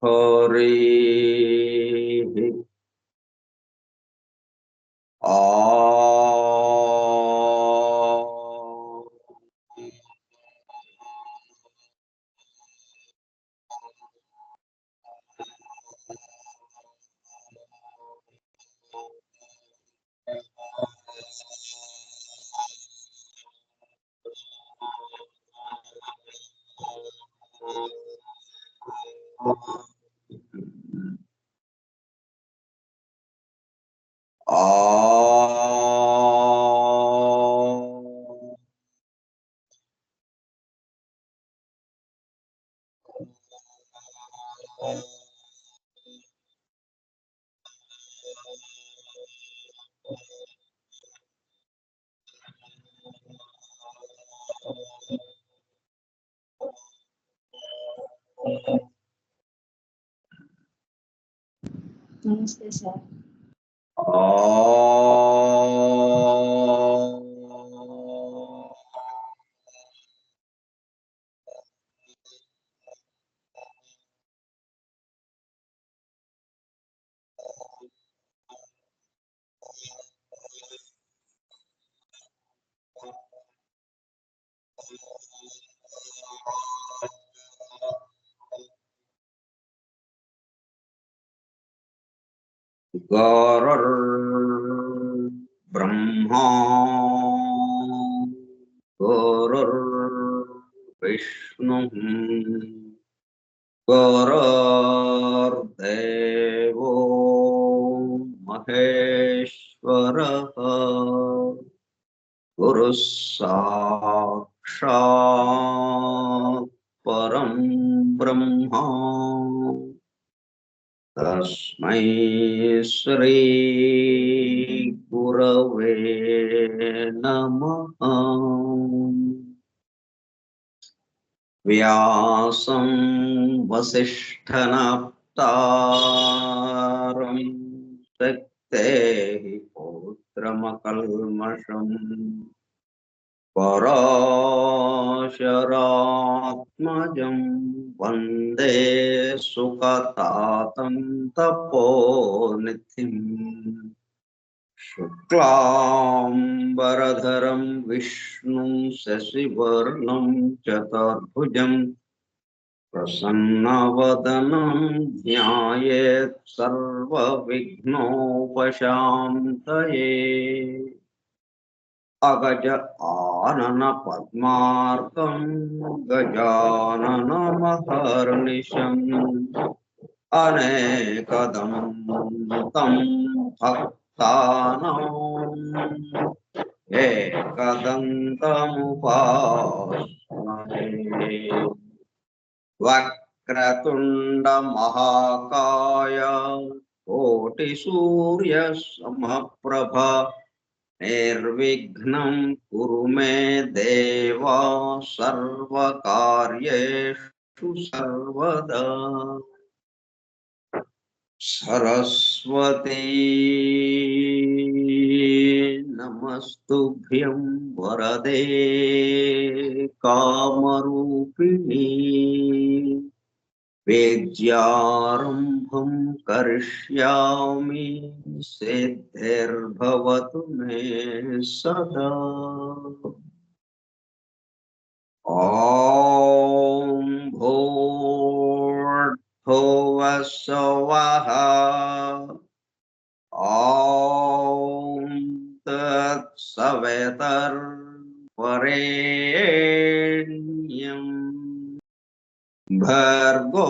हरिः आ नमस्ते सर। गुरुर्ब्रह्मा गुरुर्विष्णुः गुरुर्देवो महेश्वरः गुरुः साक्षात् परं ब्रह्म तस्मै श्री गुरवे नमः। व्यासं वसिष्ठनप्तारं शक्तेः पौत्रमकल्मषम् पराशरात्मजं वन्दे सुखतातं तपोनिधिम् शुक्लाम्बरधरं विष्णुं शशिवर्णं चतुर्भुजं प्रसन्नवदनं ध्यायेत् सर्वविघ्नोपशान्तये। अगज आनन पद्मार्कं गजाननमहर्निशम् अनेकदं तं भक्तानाम् एकदन्तमुपास्महे। वक्रतुण्डमहाकाय कोटिसूर्यसमप्रभा निर्विघ्नं कुरु मे देव सर्वकार्येषु सर्वदा। सरस्वती नमस्तुभ्यं वरदे कामरूपिणी विद्यारम्भं करिष्यामि सिद्धिर्भवतु मे सदा। ॐ भूर्भुवः स्वः ॐ तत्सवितुर्वरेण्यं भर्गो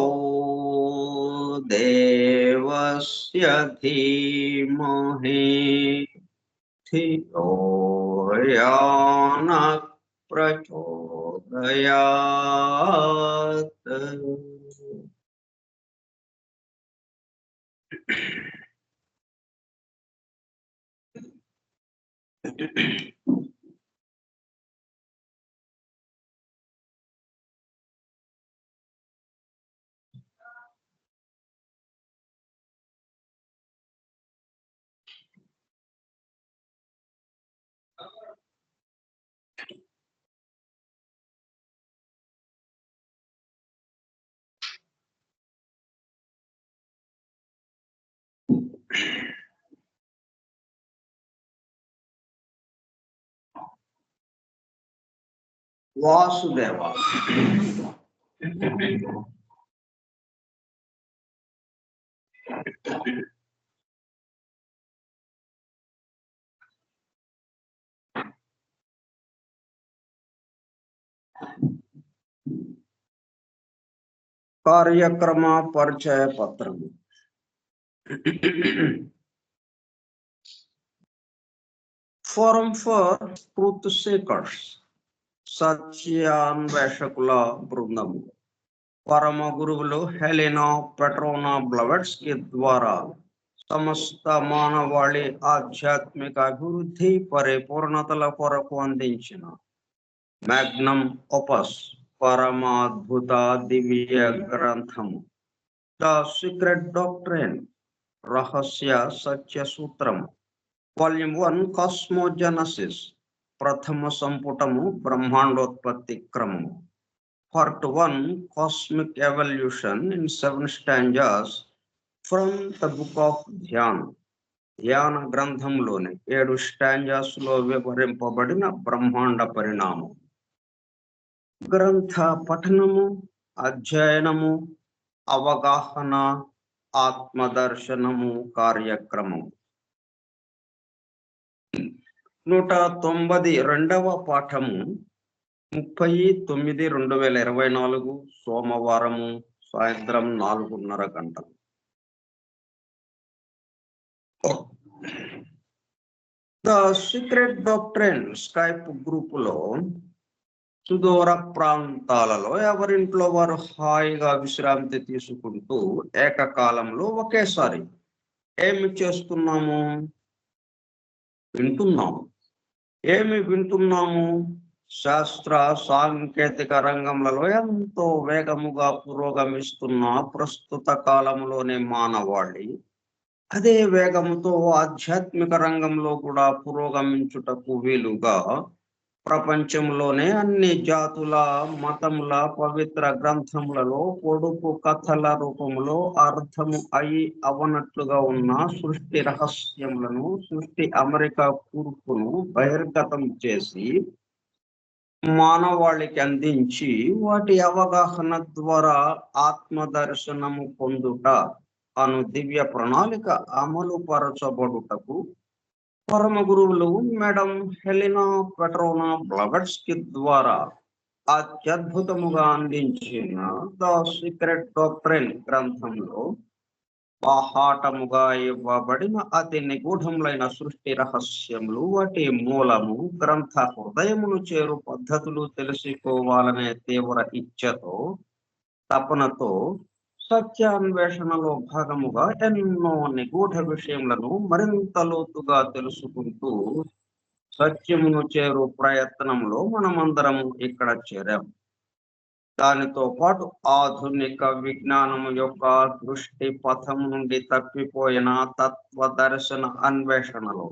देवस्य धीमहि धियो यो नः प्रचोदयात्। వాసుదేవ. కార్యక్రమ పరిచయ పత్రము. ఫోరం ఫర్ ట్రూత్ సీకర్స్, సత్యాన్వేషకుల బృందము. పరమ గురువులు హెలెనా పెట్రోనా బ్లవెట్స్కి ద్వారా సమస్త మానవాళి ఆధ్యాత్మిక అభివృద్ధి పరిపూర్ణతల కొరకు అందించిన మ్యాగ్నమ్ ఓపస్ పరమాద్భుత దివ్య గ్రంథము ద సీక్రెట్ డాక్ట్రైన్, రహస్య సత్య సూత్రము. వాల్యూమ్ 1 కాస్మోజెనసిస్, ప్రథమ సంపుటము బ్రహ్మాండోత్పత్తి క్రమము. Part 1 cosmic evolution in 7 stanzas from the book of Dhyan, ధ్యాన గ్రంథంలోని 7 స్టాంజాస్ లో వివరింపబడిన బ్రహ్మాండ పరిణామం. గ్రంథ పఠనము, అధ్యయనము, అవగాహన, ఆత్మదర్శనము కార్యక్రమం. 192వ పాఠము 30/9/2024 సోమవారము సాయంత్రం 4:30 గంటలు. ద సీక్రెట్ డాక్ట్రైన్ స్కైప్ గ్రూపులో సుదూర ప్రాంతాలలో ఎవరింట్లో వారు హాయిగా విశ్రాంతి తీసుకుంటూ ఏకకాలంలో ఒకేసారి ఏమి చేస్తున్నాము? వింటున్నాము. ఏమి వింటున్నాము? శాస్త్ర సాంకేతిక రంగంలో ఎంతో వేగముగా పురోగమిస్తున్న ప్రస్తుత కాలంలోనే మానవాళి అదే వేగముతో ఆధ్యాత్మిక రంగంలో కూడా పురోగమించుటకు వీలుగా ప్రపంచంలోనే అన్ని జాతుల మతముల పవిత్ర గ్రంథములలో పొడుపు కథల రూపంలో అర్థము అయి అవనట్లుగా ఉన్న సృష్టి రహస్యములను, సృష్టి అమెరికా కూర్పును బహిర్గతం చేసి మానవాళికి అందించి వాటి అవగాహన ద్వారా ఆత్మదర్శనము పొందుట అను దివ్య ప్రణాళిక అమలు పరచబడుటకు పరమ గురువులు మేడం హెలెనా పెట్రోనా బ్లవెట్స్కి ద్వారా అత్యద్భుతముగా అందించిన ద సీక్రెట్ డాక్ట్రైన్ గ్రంథంలో బాహాటముగా ఇవ్వబడిన అతి నిగూఢములైన సృష్టి రహస్యములు, వాటి మూలము, గ్రంథ హృదయమును చేరు పద్ధతులు తెలుసుకోవాలనే తీవ్ర ఇచ్ఛతో, తపనతో సత్యాన్వేషణలో భాగముగా ఎన్నో నిగూఢ విషయములను మరింత లోతుగా తెలుసుకుంటూ సత్యమును చేరు ప్రయత్నంలో మనమందరము ఇక్కడ చేరాము. దానితో పాటు ఆధునిక విజ్ఞానము యొక్క దృష్టి పథం నుండి తప్పిపోయిన తత్వ దర్శన అన్వేషణలో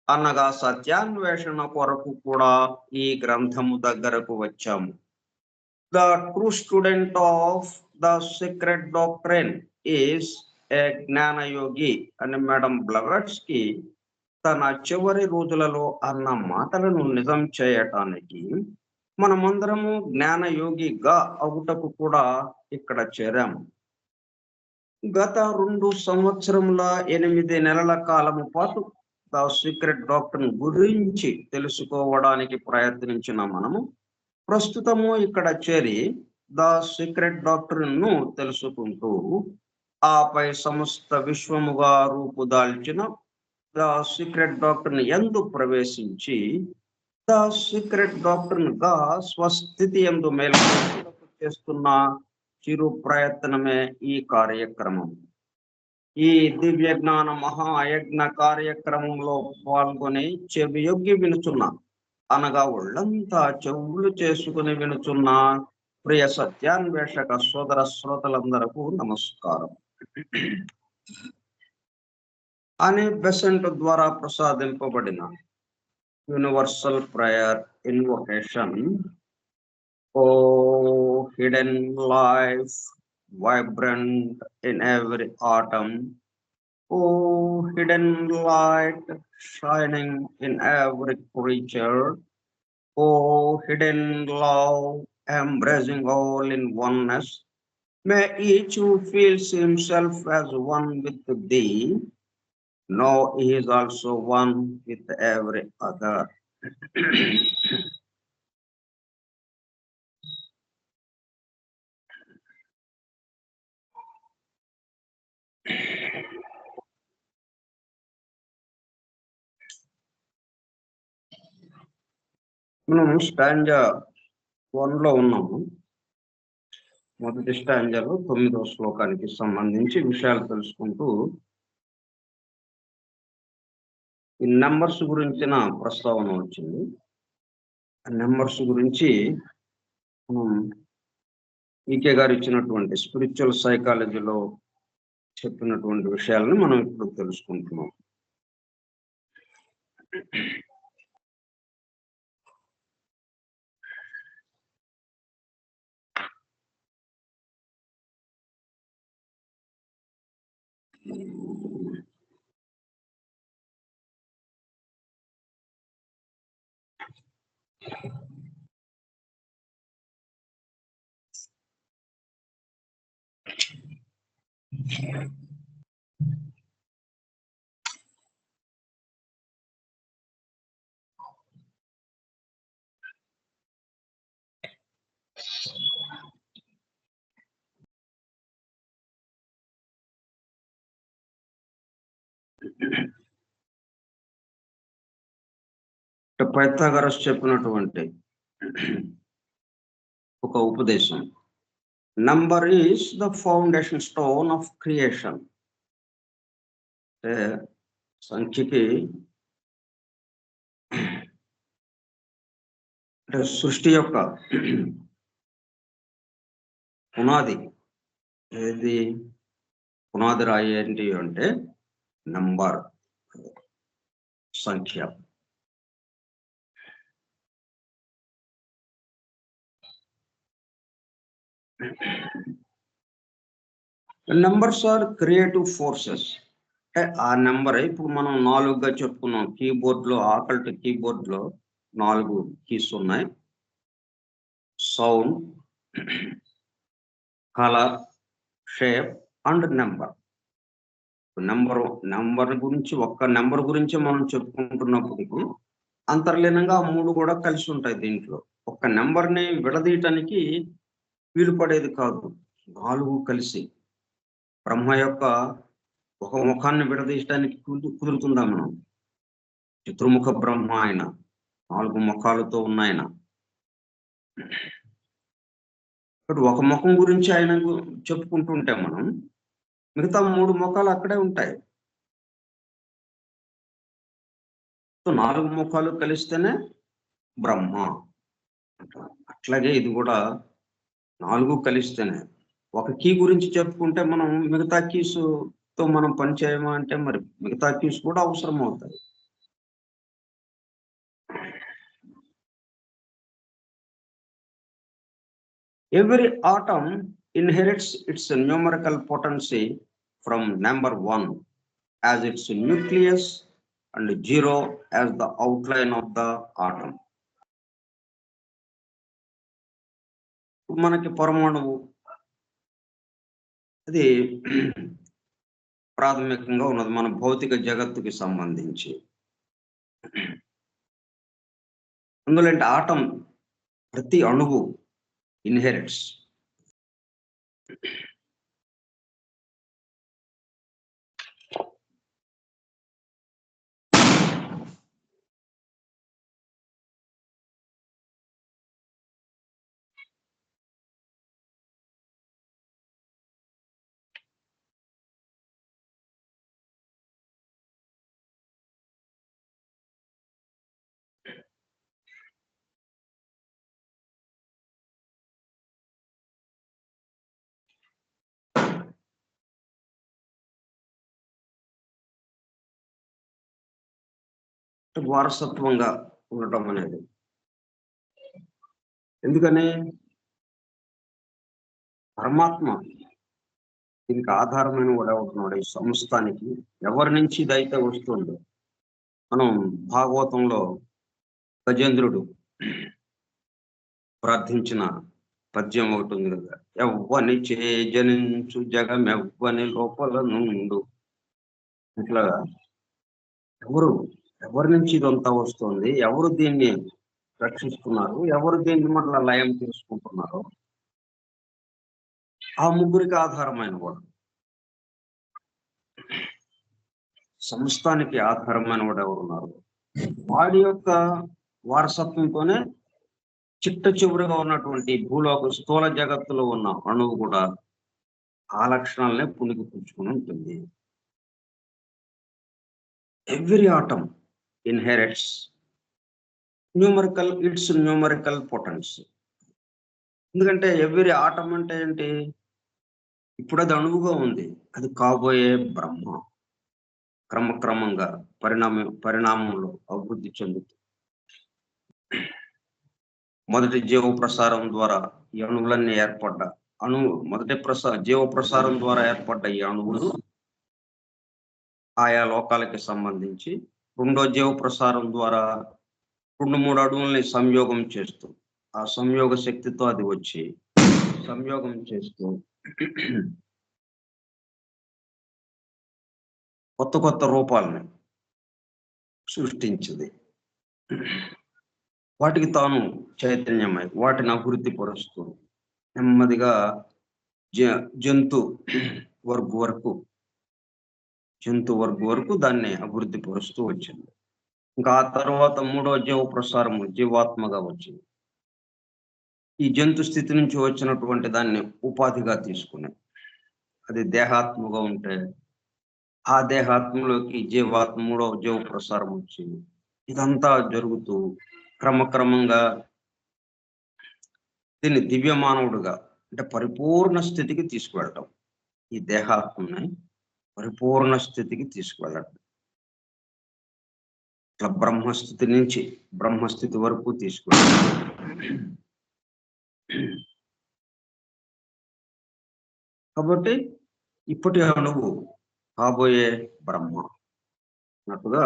అనగా సత్యాన్వేషణ కొరకు కూడా ఈ గ్రంథము దగ్గరకు వచ్చాము. The true student of the secret doctrine is a జ్ఞానయోగి అని మేడం బ్లవెట్స్కి తన చివరి రోజులలో అన్న మాటలను నిజం చేయటానికి మనమందరము జ్ఞానయోగిగా అవుటకు కూడా ఇక్కడ చేరాము. గత 2 సంవత్సరముల 8 నెలల కాలము పాటు ద సీక్రెట్ డాక్ట్రైన్ గురించి తెలుసుకోవడానికి ప్రయత్నించిన మనము ప్రస్తుతము ఇక్కడ చేరి ద సీక్రెట్ డాక్ట్రైన్ ను తెలుసుకుంటూ ఆపై సమస్త విశ్వముగా రూపుదాల్చిన ద సీక్రెట్ డాక్ట్రైన్ యందు ప్రవేశించి ద సీక్రెట్ డాక్ట్రైన్ గా స్వస్థితి యందు మేల్కొనుటకు చేస్తున్న చిరు ప్రయత్నమే ఈ కార్యక్రమం. ఈ దివ్య జ్ఞాన మహాయజ్ఞ కార్యక్రమంలో పాల్గొని చెవియొగ్గి వినుచున్న, అనగా ఒళ్ళంతా చెవులు చేసుకుని వినుచున్న ప్రియ సత్యాన్వేషక సోదర శ్రోతలందరకు నమస్కారం. అనే బెసెంట్ ద్వారా ప్రసాదింపబడిన universal prayer invocation. Oh hidden life, vibrant in every atom, Oh, hidden light shining in every creature. Oh, hidden love embracing all in oneness. May each who feels himself as one with thee know he is also one with every other. మనం stanza 1లో ఉన్నాము. మొదటి స్టాంజాలో 9వ శ్లోకానికి సంబంధించి విషయాలు తెలుసుకుంటూ ఈ numbers గురించిన ప్రస్తావన వచ్చింది. నెంబర్స్ గురించి మనం ఈకే గారు ఇచ్చినటువంటి స్పిరిచువల్ సైకాలజీలో చెప్పినటువంటి విషయాలను మనం ఇప్పుడు తెలుసుకుంటున్నాం. పైథాగరస్ చెప్పినటువంటి ఒక ఉపదేశం, number is the foundation stone of creation. సంఖ్యకి సృష్టి యొక్క పునాది ఏది? పునాది రాయి ఏంటి అంటే నంబర్, సంఖ్య. Numbers are creative forces. అంటే ఆ నెంబర్ ఇప్పుడు మనం 4గా చెప్పుకున్నాం. కీబోర్డ్లో ఆకల్ట్ కీబోర్డ్లో 4 కీస్ ఉన్నాయి. Sound, colour, shape and number. Number గురించి ఒక్క నెంబర్ గురించి మనం చెప్పుకుంటున్నప్పటికీ అంతర్లీనంగా 3 కూడా కలిసి ఉంటాయి దీంట్లో. ఒక్క నెంబర్ని విడదీయటానికి వీలు పడేది కాదు. 4 కలిసి బ్రహ్మ యొక్క ఒక ముఖాన్ని విడదీయటానికి కుదురుతుందా మనం? చతుర్ముఖ బ్రహ్మ ఆయన, 4 ముఖాలతో ఉన్నాయన. ఇప్పుడు ఒక ముఖం గురించి ఆయన చెప్పుకుంటుంటే మనం మిగతా 3 ముఖాలు అక్కడే ఉంటాయి. 4 ముఖాలు కలిస్తేనే బ్రహ్మ. అట్లాగే ఇది కూడా 4 కలిస్తేనే. ఒక కీ గురించి చెప్పుకుంటే మనం మిగతా కీస్ తో మనం పని చేయమా అంటే మరి మిగతా కీస్ కూడా అవసరం అవుతాయి. Every atom inherits its numerical potency from number 1 as its nucleus and 0 as the outline of the atom. మనకి పరమాణువు అది ప్రాథమికంగా ఉన్నది మన భౌతిక జగత్తుకి సంబంధించి. అందులో ఆటం ప్రతి అణువు ఇన్హెరిట్స్. వారసత్వంగా ఉండటం అనేది ఎందుకని? పరమాత్మ దీనికి ఆధారమైన వాడు అవుతున్నాడు ఈ సమస్తానికి. ఎవరి నుంచి ఇదైతే వస్తుందో, మనం భాగవతంలో గజేంద్రుడు ప్రార్థించిన పద్యం ఒకటి ఉంది కదా, ఎవ్వని చే జనించు జగమెవ్వని లోపల నుండు. ఇట్లా ఎవరి నుంచి ఇదంతా వస్తుంది, ఎవరు దీన్ని రక్షిస్తున్నారు, ఎవరు దీన్ని మళ్ళా లయం తీసుకుంటున్నారు, ఆ ముగ్గురికి ఆధారమైన వాడు, సంస్థానికి ఆధారమైన వాడు ఎవరున్నారు, వాడి యొక్క వారసత్వంతోనే చిట్ట చివరిగా ఉన్నటువంటి భూలోక స్థూల జగత్తులో ఉన్న అణువు కూడా ఆ లక్షణాలనే పుణికి పుచ్చుకుని ఉంటుంది. Every atom inherits numerical potence. ఎందుకంటే ఎవ్రీ ఆటమ్ అంటే ఏంటి, ఇప్పుడు అది అణువుగా ఉంది, అది కాబోయే బ్రహ్మ క్రమక్రమంగా పరిణామంలో అభివృద్ధి చెందుతుంది. మొదటి జీవ ప్రసారం ద్వారా ఈ అణువులన్నీ ఏర్పడ్డ జీవ ప్రసారం ద్వారా ఏర్పడ్డ ఈ అణువులు ఆయా లోకాలకి సంబంధించి రెండో జీవ ప్రసారం ద్వారా 2-3 అణువుల్ని సంయోగం చేస్తూ, ఆ సంయోగ శక్తితో అది వచ్చి సంయోగం చేస్తూ కొత్త కొత్త రూపాలని సృష్టించింది. వాటికి తాను చైతన్యమై వాటిని అభివృద్ధి పరుస్తూ నెమ్మదిగా జంతు వర్గ వరకు దాన్ని అభివృద్ధి పరుస్తూ వచ్చింది. ఇంకా ఆ తర్వాత 3వ జీవ ప్రసారము జీవాత్మగా వచ్చింది. ఈ జంతు స్థితి నుంచి వచ్చినటువంటి దాన్ని ఉపాధిగా తీసుకుని అది దేహాత్మగా ఉంటే ఆ దేహాత్మలోకి 3వ జీవ ప్రసారం వచ్చింది. ఇదంతా జరుగుతూ క్రమక్రమంగా దీన్ని దివ్య మానవుడుగా అంటే పరిపూర్ణ స్థితికి తీసుకువెళ్ళటం, ఈ దేహాత్మని పరిపూర్ణ స్థితికి తీసుకువెళ్ళటం, ఇట్లా బ్రహ్మస్థితి నుంచి బ్రహ్మస్థితి వరకు తీసుకువెళ్ళటం. కాబట్టి ఇప్పటి అణువు కాబోయే బ్రహ్మ అన్నట్టుగా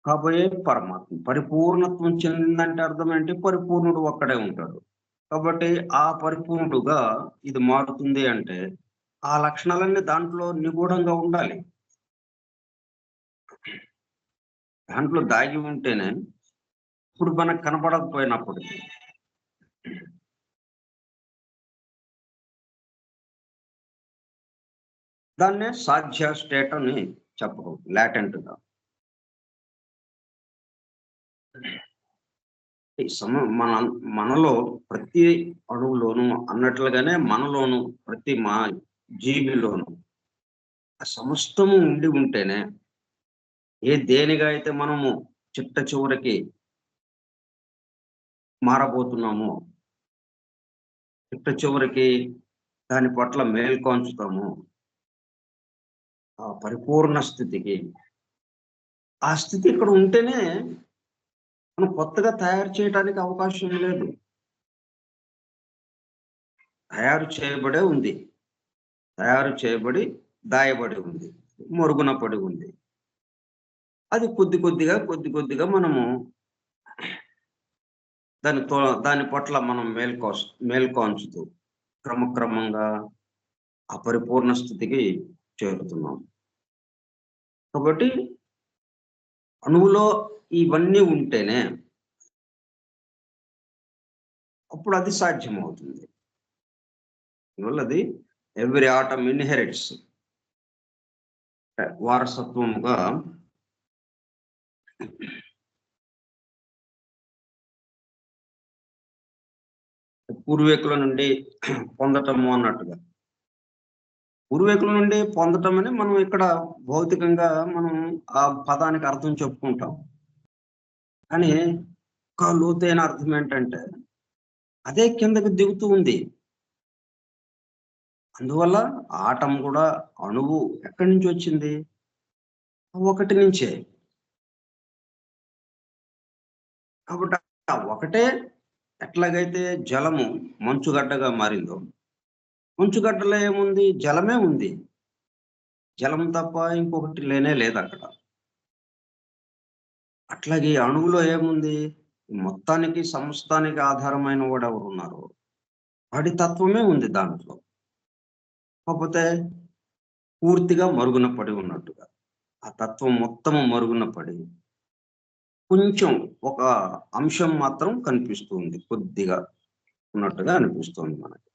కాబోయే పరమాత్మ పరిపూర్ణత్వం చెందిందంటే అర్థం ఏంటి, పరిపూర్ణుడు ఒక్కడే ఉంటాడు. కాబట్టి ఆ పరిపూర్ణుడుగా ఇది మారుతుంది అంటే ఆ లక్షణాలన్నీ దాంట్లో నిగూఢంగా ఉండాలి. దాంట్లో దాగి ఉంటేనే ఇప్పుడు మనకు కనపడకపోయినప్పటికీ దాన్నే సాధ్య స్టేట్ అని చెప్పడం, లాటెంట్ గా. మనలో ప్రతి అణువులోను అన్నట్లుగానే మనలోను ప్రతి జీవిలోను ఆ సమస్తము ఉండి ఉంటేనే దేనిగా అయితే మనము చిట్ట చివరికి మారబోతున్నామో, చిట్ట చివరికి దాని పట్ల మేల్కొంచుతాము ఆ పరిపూర్ణ స్థితికి. ఆ స్థితి ఇక్కడ ఉంటేనే మనం కొత్తగా తయారు చేయడానికి అవకాశం లేదు. తయారు చేయబడి దాయబడి ఉంది, మరుగున పడి ఉంది. అది కొద్ది కొద్దిగా మనము దాని పట్ల మనం మేల్కొంచుతూ క్రమక్రమంగా ఆ పరిపూర్ణ స్థితికి చేరుతున్నాం. కాబట్టి అణువులో ఇవన్నీ ఉంటేనే అప్పుడు అది సాధ్యమవుతుంది. అది ఎవ్రీ ఆటమ్ ఇన్హెరిట్స్ వారసత్వముగా పూర్వీకుల నుండి పొందటము అన్నట్టుగా. పూర్వీకుల నుండి పొందటం అని మనం ఇక్కడ భౌతికంగా మనం ఆ పదానికి అర్థం చెప్పుకుంటాం. కానీ ఒక లోతైన అర్థం ఏంటంటే అదే కిందకి దిగుతూ ఉంది. అందువల్ల ఆటం కూడా అణువు ఎక్కడి నుంచి వచ్చింది, ఒకటి నుంచే. కాబట్టి ఒకటే ఎట్లాగైతే జలము మంచుగడ్డగా మారిందో, మంచుగడ్డలో ఏముంది? జలమే ఉంది. జలం తప్ప ఇంకొకటి లేనే లేదు అక్కడ. అట్లాగే అణువులో ఏముంది? మొత్తానికి సమస్తానికి ఆధారమైన వాడు ఎవరున్నారు? వాడి తత్వమే ఉంది దాంట్లో. కాకపోతే పూర్తిగా మరుగున పడి ఉన్నట్టుగా. ఆ తత్వం మొత్తము మరుగున పడి కొంచెం ఒక అంశం మాత్రం కనిపిస్తుంది, కొద్దిగా ఉన్నట్టుగా అనిపిస్తుంది మనకి.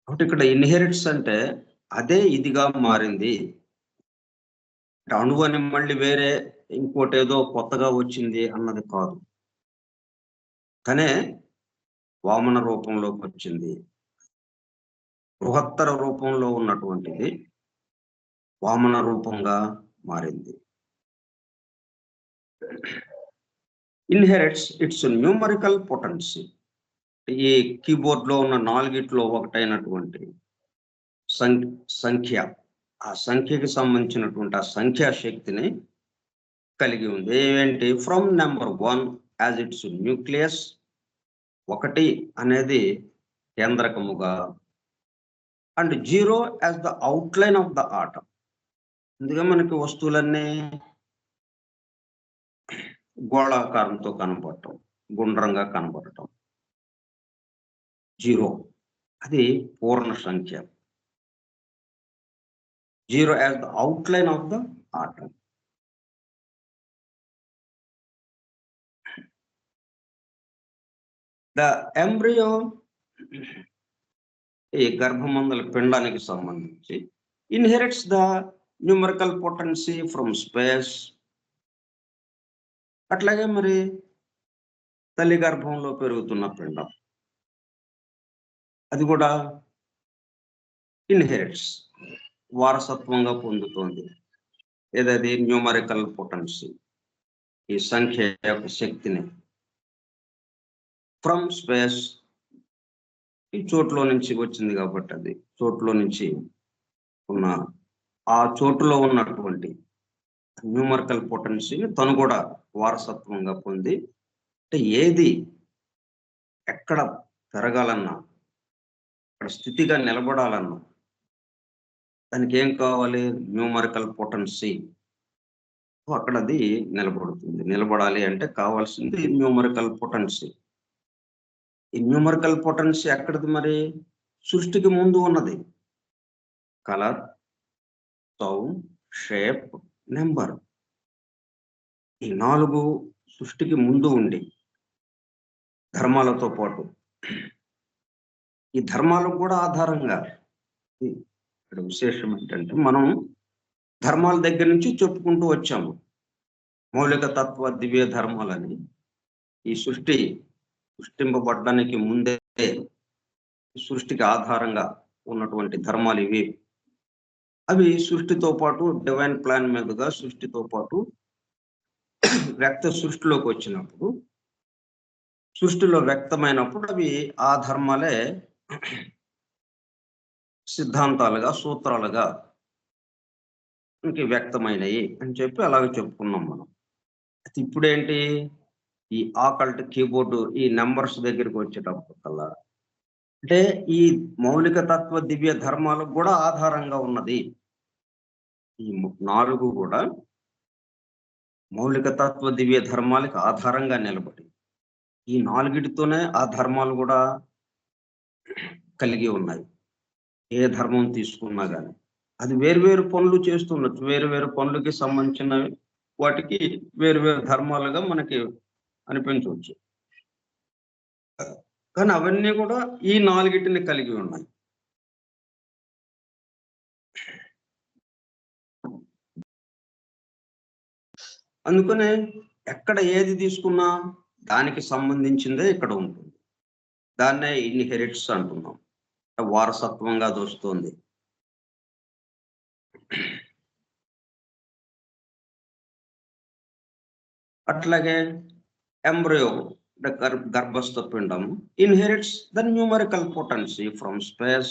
కాబట్టి ఇక్కడ ఇన్హెరిట్స్ అంటే అదే ఇదిగా మారింది. అణువు అని మళ్ళీ వేరే ఇంకోటేదో కొత్తగా వచ్చింది అన్నది కాదు. తనే వామన రూపంలోకి వచ్చింది. బృహత్తర రూపంలో ఉన్నటువంటిది వామన రూపంగా మారింది. Inherits it's numerical potency. ఈ కీబోర్డ్ లో ఉన్న 4 ఒకటైనటువంటి సంఖ్య, ఆ సంఖ్యకి సంబంధించినటువంటి ఆ సంఖ్యా శక్తిని కలిగి ఉంది. ఏంటి? From number 1 as its nucleus, 1 అనేది కేంద్రకముగా, and 0 as the outline of the atom. అందుకే మనకి వస్తువులన్నీ గోళాకారంతో కనపడటం, గుండ్రంగా కనపడటం. 0 అది పూర్ణ సంఖ్య. 0 as the outline of the atom. The embryo, ఈ గర్భమందల పిండానికి సంబంధించి, inherits the numerical potency from space. అట్లాగే మరి తల్లి గర్భంలో పెరుగుతున్న పిండం, అది కూడా ఇన్హెరిట్స్, వారసత్వంగా పొందుతోంది. ఏదది? న్యూమరికల్ పొటెన్సీ, ఈ సంఖ్య యొక్క శక్తిని. ఫ్రమ్ స్పేస్, ఈ చోట్లో నుంచి వచ్చింది కాబట్టి, అది చోట్లో నుంచి ఉన్న, ఆ చోటులో ఉన్నటువంటి న్యూమరికల్ పొటెన్సీని తను కూడా వారసత్వంగా పొంది, అంటే ఏది ఎక్కడ పెరగాలన్నా, అక్కడ స్థితిగా నిలబడాలన్నా దానికి ఏం కావాలి? Numerical potency. అక్కడ అది నిలబడుతుంది. నిలబడాలి అంటే కావాల్సింది న్యూమరికల్ పొటెన్సీ. ఈ న్యూమరికల్ పొటెన్సీ ఎక్కడిది మరి? సృష్టికి ముందు ఉన్నది. కలర్, సౌండ్, షేప్, నెంబర్, ఈ 4 సృష్టికి ముందు ఉండి ధర్మాలతో పాటు, ఈ ధర్మాలకు కూడా ఆధారంగా, ఇక్కడ విశేషం ఏంటంటే మనం ధర్మాల దగ్గర నుంచి చెప్పుకుంటూ వచ్చాము. మౌలిక తత్వ దివ్య ధర్మాలని. ఈ సృష్టింపబడడానికి ముందే సృష్టికి ఆధారంగా ఉన్నటువంటి ధర్మాలు ఇవి. అవి సృష్టితో పాటు డివైన్ ప్లాన్ మీదుగా సృష్టితో పాటు వ్యక్త సృష్టిలోకి వచ్చినప్పుడు, సృష్టిలో వ్యక్తమైనప్పుడు అవి ఆ ధర్మాలే సిద్ధాంతాలుగా, సూత్రాలుగా వ్యక్తమైనవి అని చెప్పి అలాగే చెప్పుకున్నాం మనం. అయితే ఇప్పుడేంటి? ఈ ఆకల్ట్ కీబోర్డు ఈ నెంబర్స్ దగ్గరికి వచ్చేటప్పుడు కల్లా, అంటే ఈ మౌలిక తత్వ దివ్య ధర్మాలకు కూడా ఆధారంగా ఉన్నది. ఈ 4 కూడా మౌలిక తత్వ దివ్య ధర్మాలకు ఆధారంగా నిలబడి, ఈ 4తోనే ఆ ధర్మాలు కూడా కలిగి ఉన్నాయి. ఏ ధర్మం తీసుకున్నా కానీ అది వేరు పనులు చేస్తుండొచ్చు. వేరు పనులకి సంబంధించిన వాటికి వేరు ధర్మాలుగా మనకి అనిపించవచ్చు. కానీ అవన్నీ కూడా ఈ 4 కలిగి ఉన్నాయి. అందుకనే ఎక్కడ ఏది తీసుకున్నా దానికి సంబంధించిందే ఇక్కడ ఉంటుంది. దాన్నే ఇన్హెరిట్స్ అంటున్నాం. వారసత్వంగా అది వస్తుంది. అట్లాగే ఎంబ్రియో, గర్భస్థ పిండం, inherits the numerical potency from space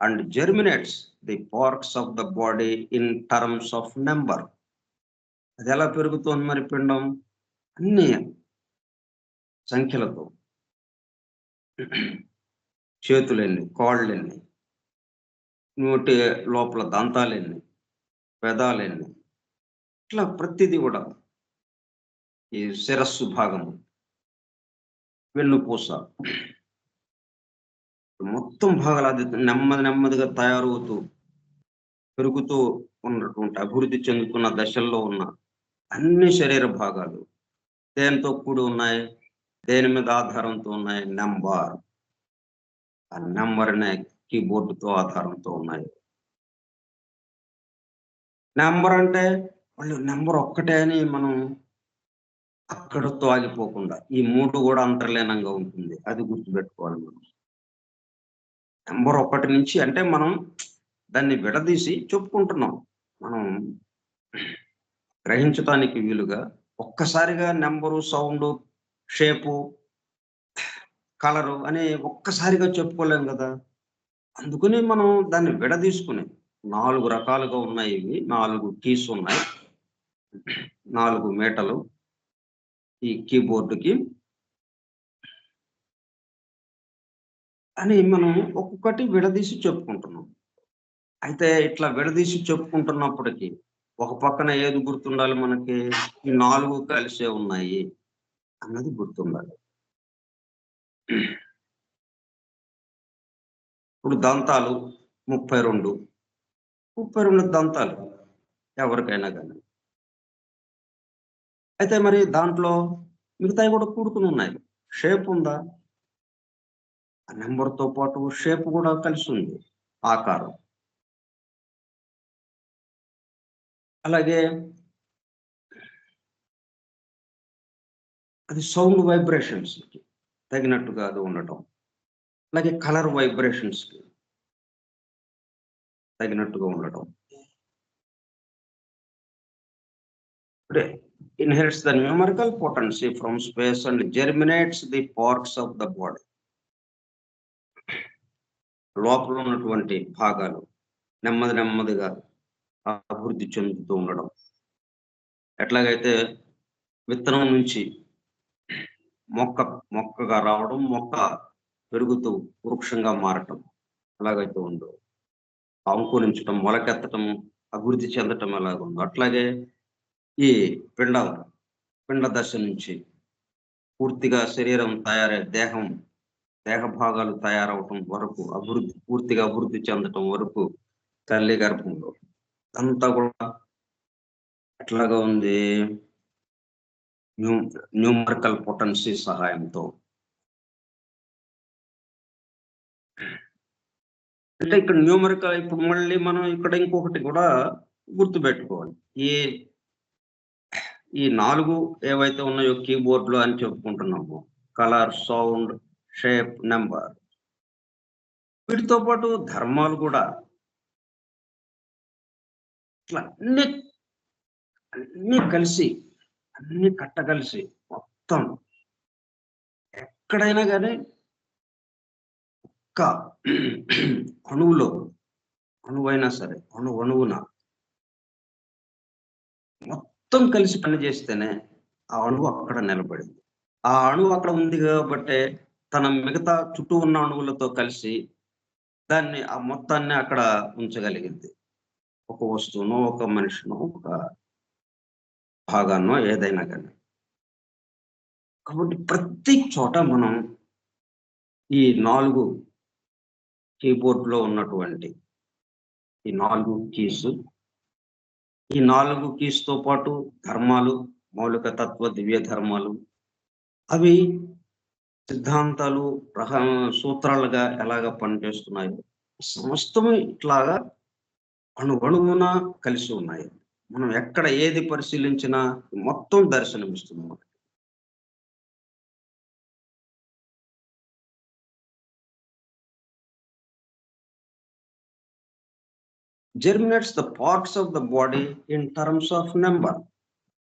and germinates the parts of the body in terms of number. అది ఎలా పెరుగుతోంది మరి పిండం? అన్ని సంఖ్యలతో. చేతులెన్ని, కాళ్ళెన్ని, నోటి లోపల దంతాలెన్ని, పెదాలెన్ని, ఇట్లా ప్రతిదీ కూడా ఈ శిరస్సు భాగము, వెన్నుపూస, మొత్తం భాగాలు అది నెమ్మదిగా తయారవుతూ పెరుగుతూ ఉన్నటువంటి అభివృద్ధి చెందుతున్న దశల్లో ఉన్న అన్ని శరీర భాగాలు దేనితో కూడి ఉన్నాయి, దేని మీద ఆధారంతో ఉన్నాయి, నెంబర్. ఆ నెంబర్ అనే కీబోర్డుతో ఆధారంతో ఉన్నాయి. నెంబర్ అంటే వాళ్ళు నెంబర్ ఒక్కటే అని మనం అక్కడితో ఆగిపోకుండా ఈ 3 కూడా అంతర్లీనంగా ఉంటుంది. అది గుర్తుపెట్టుకోవాలి మనం. నెంబర్ 1 నుంచి అంటే మనం దాన్ని విడదీసి చెప్పుకుంటున్నాం. మనం గ్రహించటానికి వీలుగా ఒక్కసారిగా నెంబరు, సౌండు, షేపు, కలరు అని ఒక్కసారిగా చెప్పుకోలేం కదా! అందుకని మనం దాన్ని విడదీసుకుని 4 రకాలుగా ఉన్నాయి ఇవి. 4 కీస్ ఉన్నాయి. 4 మీటలు ఈ కీబోర్డ్‌కి అని మనం ఒక్కొక్కటి విడదీసి చెప్పుకుంటున్నాం. అయితే ఇట్లా విడదీసి చెప్పుకుంటున్నప్పటికీ ఒక పక్కన ఏది గుర్తుండాలి మనకి? ఈ 4 కలిసే ఉన్నాయి అన్నది గుర్తుండాలి. ఇప్పుడు దంతాలు 32. 32 దంతాలు ఎవరికైనా గాని. అయితే మరి దాంట్లో మిగతాయి కూడా కూడుకొని ఉన్నాయి. షేప్ ఉందా? ఆ నంబర్‌తో పాటు షేప్ కూడా కలిసుంది. ఆకారం. అలాగే అది సౌండ్ వైబ్రేషన్స్‌కి తగినట్టుగా అది ఉండటం. అలాగే కలర్ వైబ్రేషన్స్‌కి తగినట్టుగా ఉండటం. Today inherits the numerical potency from space and germinates the parts of the body. లోపల ఉన్నటువంటి భాగాలు నెమ్మదిగా అభివృద్ధి చెందుతూ ఉండడం. ఎట్లాగైతే విత్తనం నుంచి మొక్కగా రావడం, మొక్క పెరుగుతూ వృక్షంగా మారటం ఎలాగైతే ఉందో, అంకురించటం, మొలకెత్తటం, అభివృద్ధి చెందటం ఎలాగుందో అట్లాగే ఈ పిండ దశ నుంచి పూర్తిగా శరీరం దేహ భాగాలు తయారవటం వరకు పూర్తిగా అభివృద్ధి చెందటం వరకు తల్లి గర్భంలో అంతా కూడా ఎట్లాగా ఉంది, న్యూమరికల్ పొటెన్సీ సహాయంతో. అంటే ఇక్కడ న్యూమరికల్ ఇప్పుడు మళ్ళీ మనం ఇక్కడ ఇంకొకటి కూడా గుర్తుపెట్టుకోవాలి. ఈ 4 ఏవైతే ఉన్నాయో కీబోర్డ్‌లో అని చెప్పుకుంటున్నాము. Colour, sound, shape, number. వీటితో పాటు ధర్మాలు కూడా ఇట్లా అన్నీ కలిసి, అన్నీ కట్టగలిసి మొత్తం ఎక్కడైనా గాని ఒక్క అణువైనా సరే అణువున మొత్తం కలిసి పనిచేస్తేనే ఆ అణువు అక్కడ నిలబడింది. ఆ అణువు అక్కడ ఉంది కాబట్టే తన మిగతా చుట్టూ ఉన్న అణువులతో కలిసి దాన్ని ఆ మొత్తాన్ని అక్కడ ఉంచగలిగింది. ఒక వస్తువునో, ఒక మనిషినో, ఒక భాగాన్నో ఏదైనా గాని. కాబట్టి ప్రతి చోట మనం ఈ 4 కీబోర్డ్‌లో ఉన్నటువంటి ఈ 4 కీస్, ఈ 4 కీస్‌తో పాటు ధర్మాలు, మౌలిక తత్వ దివ్య ధర్మాలు, అవి సిద్ధాంతాలు, సూత్రాలుగా ఎలాగ పనిచేస్తున్నాయో సమస్తము ఇట్లాగా అణువణువున కలిసి ఉన్నాయి. మనం ఎక్కడ ఏది పరిశీలించినా మొత్తం దర్శనమిస్తుంది మనకి. Germinates the parts of the body in terms of number.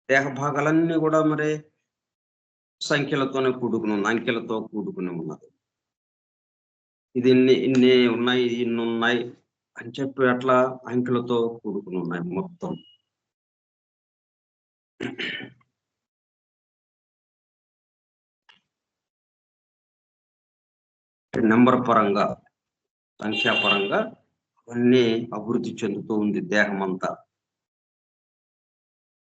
దేహ భాగాలన్నీ కూడా మరి సంఖ్యలతోనే కూడుకుని ఉంది, అంకెలతో కూడుకుని ఉన్నది. ఇది ఇన్ని ఉన్నాయి, ఇన్ని ఉన్నాయి అని చెప్పి అట్లా అంకెలతో కూడుకుని ఉన్నాయి మొత్తం. నెంబర్ పరంగా, సంఖ్యాపరంగా అన్నీ అభివృద్ధి చెందుతూ ఉంది దేహం అంతా.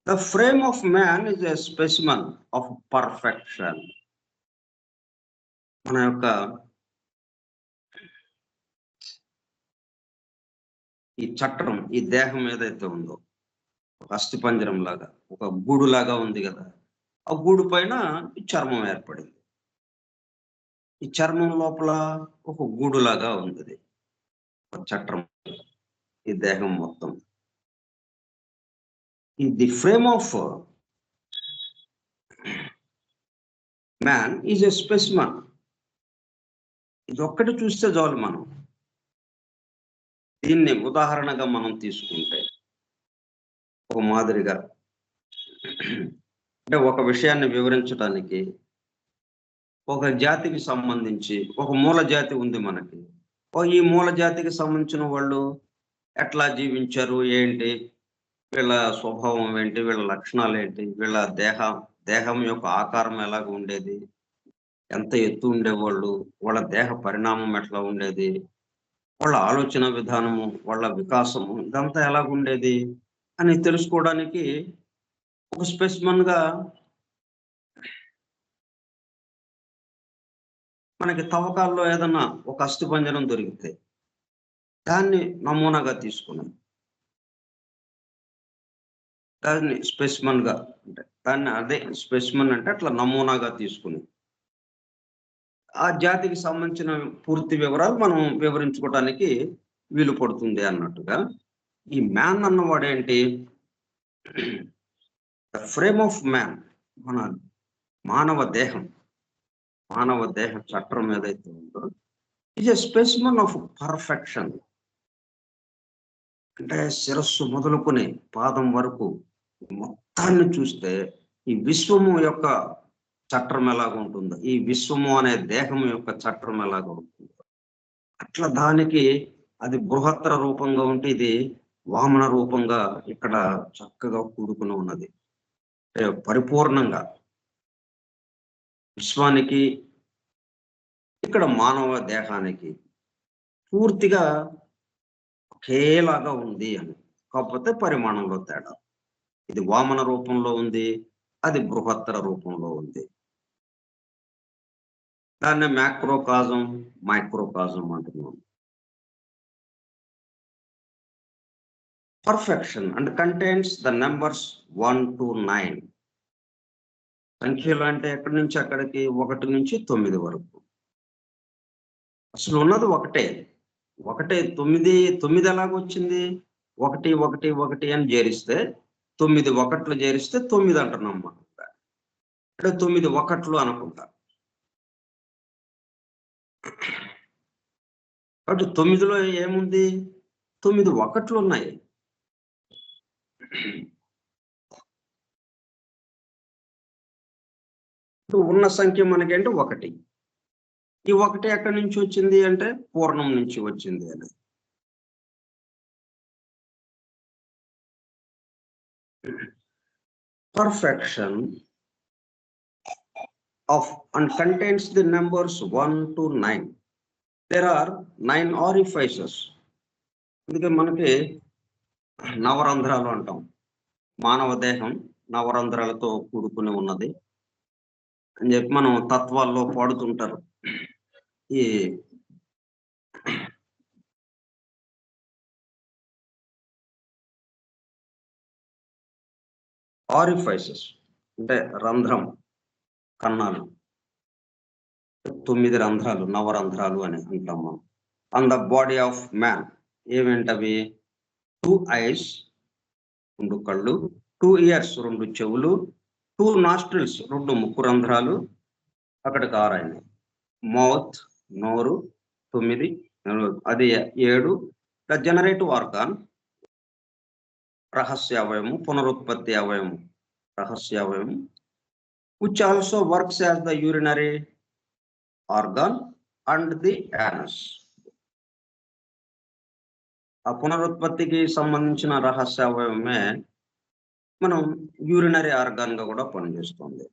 The frame of man is a specimen of perfection. మన యొక్క ఈ చట్రం, ఈ దేహం ఏదైతే ఉందో ఒక అస్థిపంజరం లాగా, ఒక గూడు లాగా ఉంది కదా, ఆ గూడు పైన ఈ చర్మం ఏర్పడింది. ఈ చర్మం లోపల ఒక గూడు లాగా ఉంది, ఒక చట్రం, ఈ దేహం మొత్తం. ఈ the frame of man is a specimen. ఇది ఒక్కటి చూస్తే చాలు. మనం దీన్ని ఉదాహరణగా మనం తీసుకుంటే ఒక మాదిరిగా, అంటే ఒక విషయాన్ని వివరించడానికి ఒక జాతికి సంబంధించి ఒక మూల జాతి ఉంది మనకి. ఈ మూల జాతికి సంబంధించిన వాళ్ళు ఎట్లా జీవించారు, ఏంటి, వీళ్ళ స్వభావం ఏంటి, వీళ్ళ లక్షణాలు ఏంటి, వీళ్ళ దేహం యొక్క ఆకారం ఎలాగ ఉండేది, ఎంత ఎత్తు ఉండేవాళ్ళు, వాళ్ళ దేహ పరిణామం ఎట్లా ఉండేది, వాళ్ళ ఆలోచన విధానము, వాళ్ళ వికాసము, ఇదంతా ఎలాగుండేది అని తెలుసుకోవడానికి ఒక స్పెసిమన్ గా మనకి తవ్వకాల్లో ఏదన్నా ఒక అస్థిపంజరం దొరికితే దాన్ని నమూనాగా తీసుకున్నాం. దాన్ని స్పెసిమన్ గా, అంటే దాన్ని అదే స్పెసిమన్ అంటే అట్లా నమూనాగా తీసుకుని ఆ జాతికి సంబంధించిన పూర్తి వివరాలు మనం వివరించుకోవడానికి వీలు పడుతుంది అన్నట్టుగా ఈ మ్యాన్ అన్నవాడు ఏంటి, ద ఫ్రేమ్ ఆఫ్ మ్యాన్, మన మానవ దేహ చట్రం ఏదైతే ఉందో is a specimen of perfection. అంటే శిరస్సు మొదలుకొని పాదం వరకు మొత్తాన్ని చూస్తే ఈ విశ్వము యొక్క చట్రం ఎలాగ ఉంటుందో, ఈ విశ్వము అనే దేహం యొక్క చట్రం ఎలాగ ఉంటుందో అట్లా దానికి అది బృహత్తర రూపంగా ఉంటే ఇది వామన రూపంగా ఇక్కడ చక్కగా కూడుకుని ఉన్నది. పరిపూర్ణంగా విశ్వానికి, ఇక్కడ మానవ దేహానికి పూర్తిగా ఒకేలాగా ఉంది అని. కాకపోతే పరిమాణంలో తేడా. ఇది వామన రూపంలో ఉంది, అది బృహత్తర రూపంలో ఉంది. దాన్ని మ్యాక్రోకాజం, మైక్రోకాజం అంటున్నాం. Perfection and contains the numbers 1 to 9. సంఖ్యలు అంటే ఎక్కడి నుంచి అక్కడికి, 1 నుంచి 9 వరకు. అసలు ఉన్నది ఒకటే. 9 ఎలాగొచ్చింది? 1 1 1 అని చేరిస్తే 9 ఒకట్లు చేరిస్తే 9 అంటున్నాం మనం. అంటే 9 ఒకట్లు అనుకుంటా. కాబట్టి 9లో ఏముంది? 9 ఒకట్లు ఉన్నాయి. ఉన్న సంఖ్య మనకేంటి? 1. ఈ 1 ఎక్కడి నుంచి వచ్చింది అంటే పూర్ణం నుంచి వచ్చింది అని. Perfection of and contains the numbers 1 to 9. There are 9 orifices. అందుకే మనకి నవరంధ్రాలు అంటాం. మానవ దేహం నవరంధ్రాలతో కూడుకుని ఉన్నది అని చెప్పి మనం తత్వాల్లో పాడుతుంటారు. ఈ ఆరిఫైసెస్ అంటే రంధ్రం, కన్నాలు, 9 రంధ్రాలు, నవరంధ్రాలు అని అంటాం మనం. On the body of man ఏమేంటవి? 2 eyes, 2 కళ్ళు, 2 ears, 2 చెవులు, 2 nostrils, 2 ముక్కు రంధ్రాలు, అక్కడికి 6 అయినాయి. మౌత్, నోరు 9, అది 7. ద జనరేటివ్ ఆర్గాన్, రహస్య అవయము, పునరుత్పత్తి అవయము, రహస్య అవయము, which also works as the urinary organ and the anus. ఆ పునరుత్పత్తికి సంబంధించిన రహస్య అవయవమే మనం యూరినరీ ఆర్గాన్ గా కూడా పనిచేస్తుంది.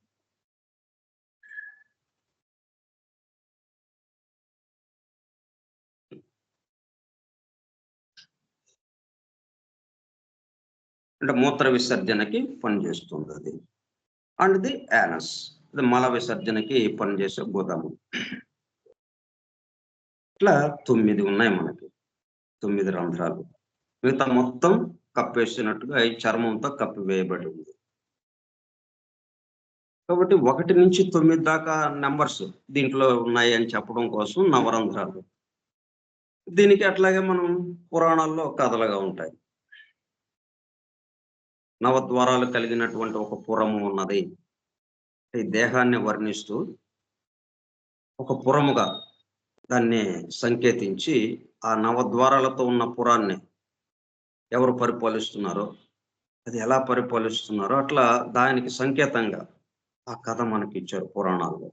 అంటే మూత్ర విసర్జనకి పనిచేస్తుంది అది. అండ్ ది యానస్, ఇది మల విసర్జనకి పనిచేసే గోదాము. ఇట్లా 9 ఉన్నాయి మనకి, 9 రంధ్రాలు. మిగతా మొత్తం కప్పేసినట్టుగా ఈ చర్మంతో కప్పివేయబడి ఉంది. కాబట్టి 1 నుంచి 9 దాకా నెంబర్స్ దీంట్లో ఉన్నాయి అని చెప్పడం కోసం నవరంధ్రాలు. దీనికి అట్లాగే మనం పురాణాల్లో కథలుగా ఉంటాయి. నవద్వారాలు కలిగినటువంటి ఒక పురము ఉన్నది. ఈ దేహాన్ని వర్ణిస్తూ ఒక పురముగా దాన్ని సంకేతించి ఆ నవద్వారాలతో ఉన్న పురాన్ని ఎవరు పరిపాలిస్తున్నారో, అది ఎలా పరిపాలిస్తున్నారో అట్లా దానికి సంకేతంగా ఆ కథ మనకి ఇచ్చారు పురాణాల్లో.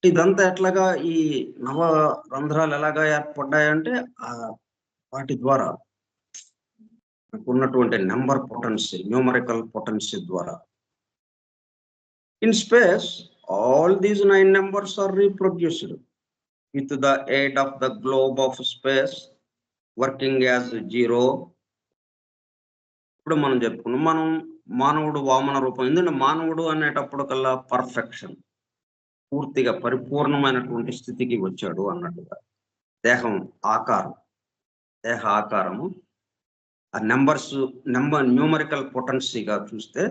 ఇదంతా ఎట్లాగా ఈ నవ రంధ్రాలు ఎలాగా ఏర్పడ్డాయంటే వాటి ద్వారా ఉన్నటువంటి నెంబర్ పొటెన్సీ, న్యూమరికల్ పొటెన్సీ ద్వారా. In space, all these 9 numbers are reproduced with the aid of the globe of space working as 0. ఇప్పుడు మనం చెప్పుకున్నాం, మానవుడు వామన రూపం. ఎందుకంటే మానవుడు అనేటప్పుడు కల్లా పర్ఫెక్షన్, పూర్తిగా పరిపూర్ణమైనటువంటి స్థితికి వచ్చాడు అన్నట్టుగా. దేహ ఆకారము ఆ న్యూమరికల్ పొటెన్సీగా చూస్తే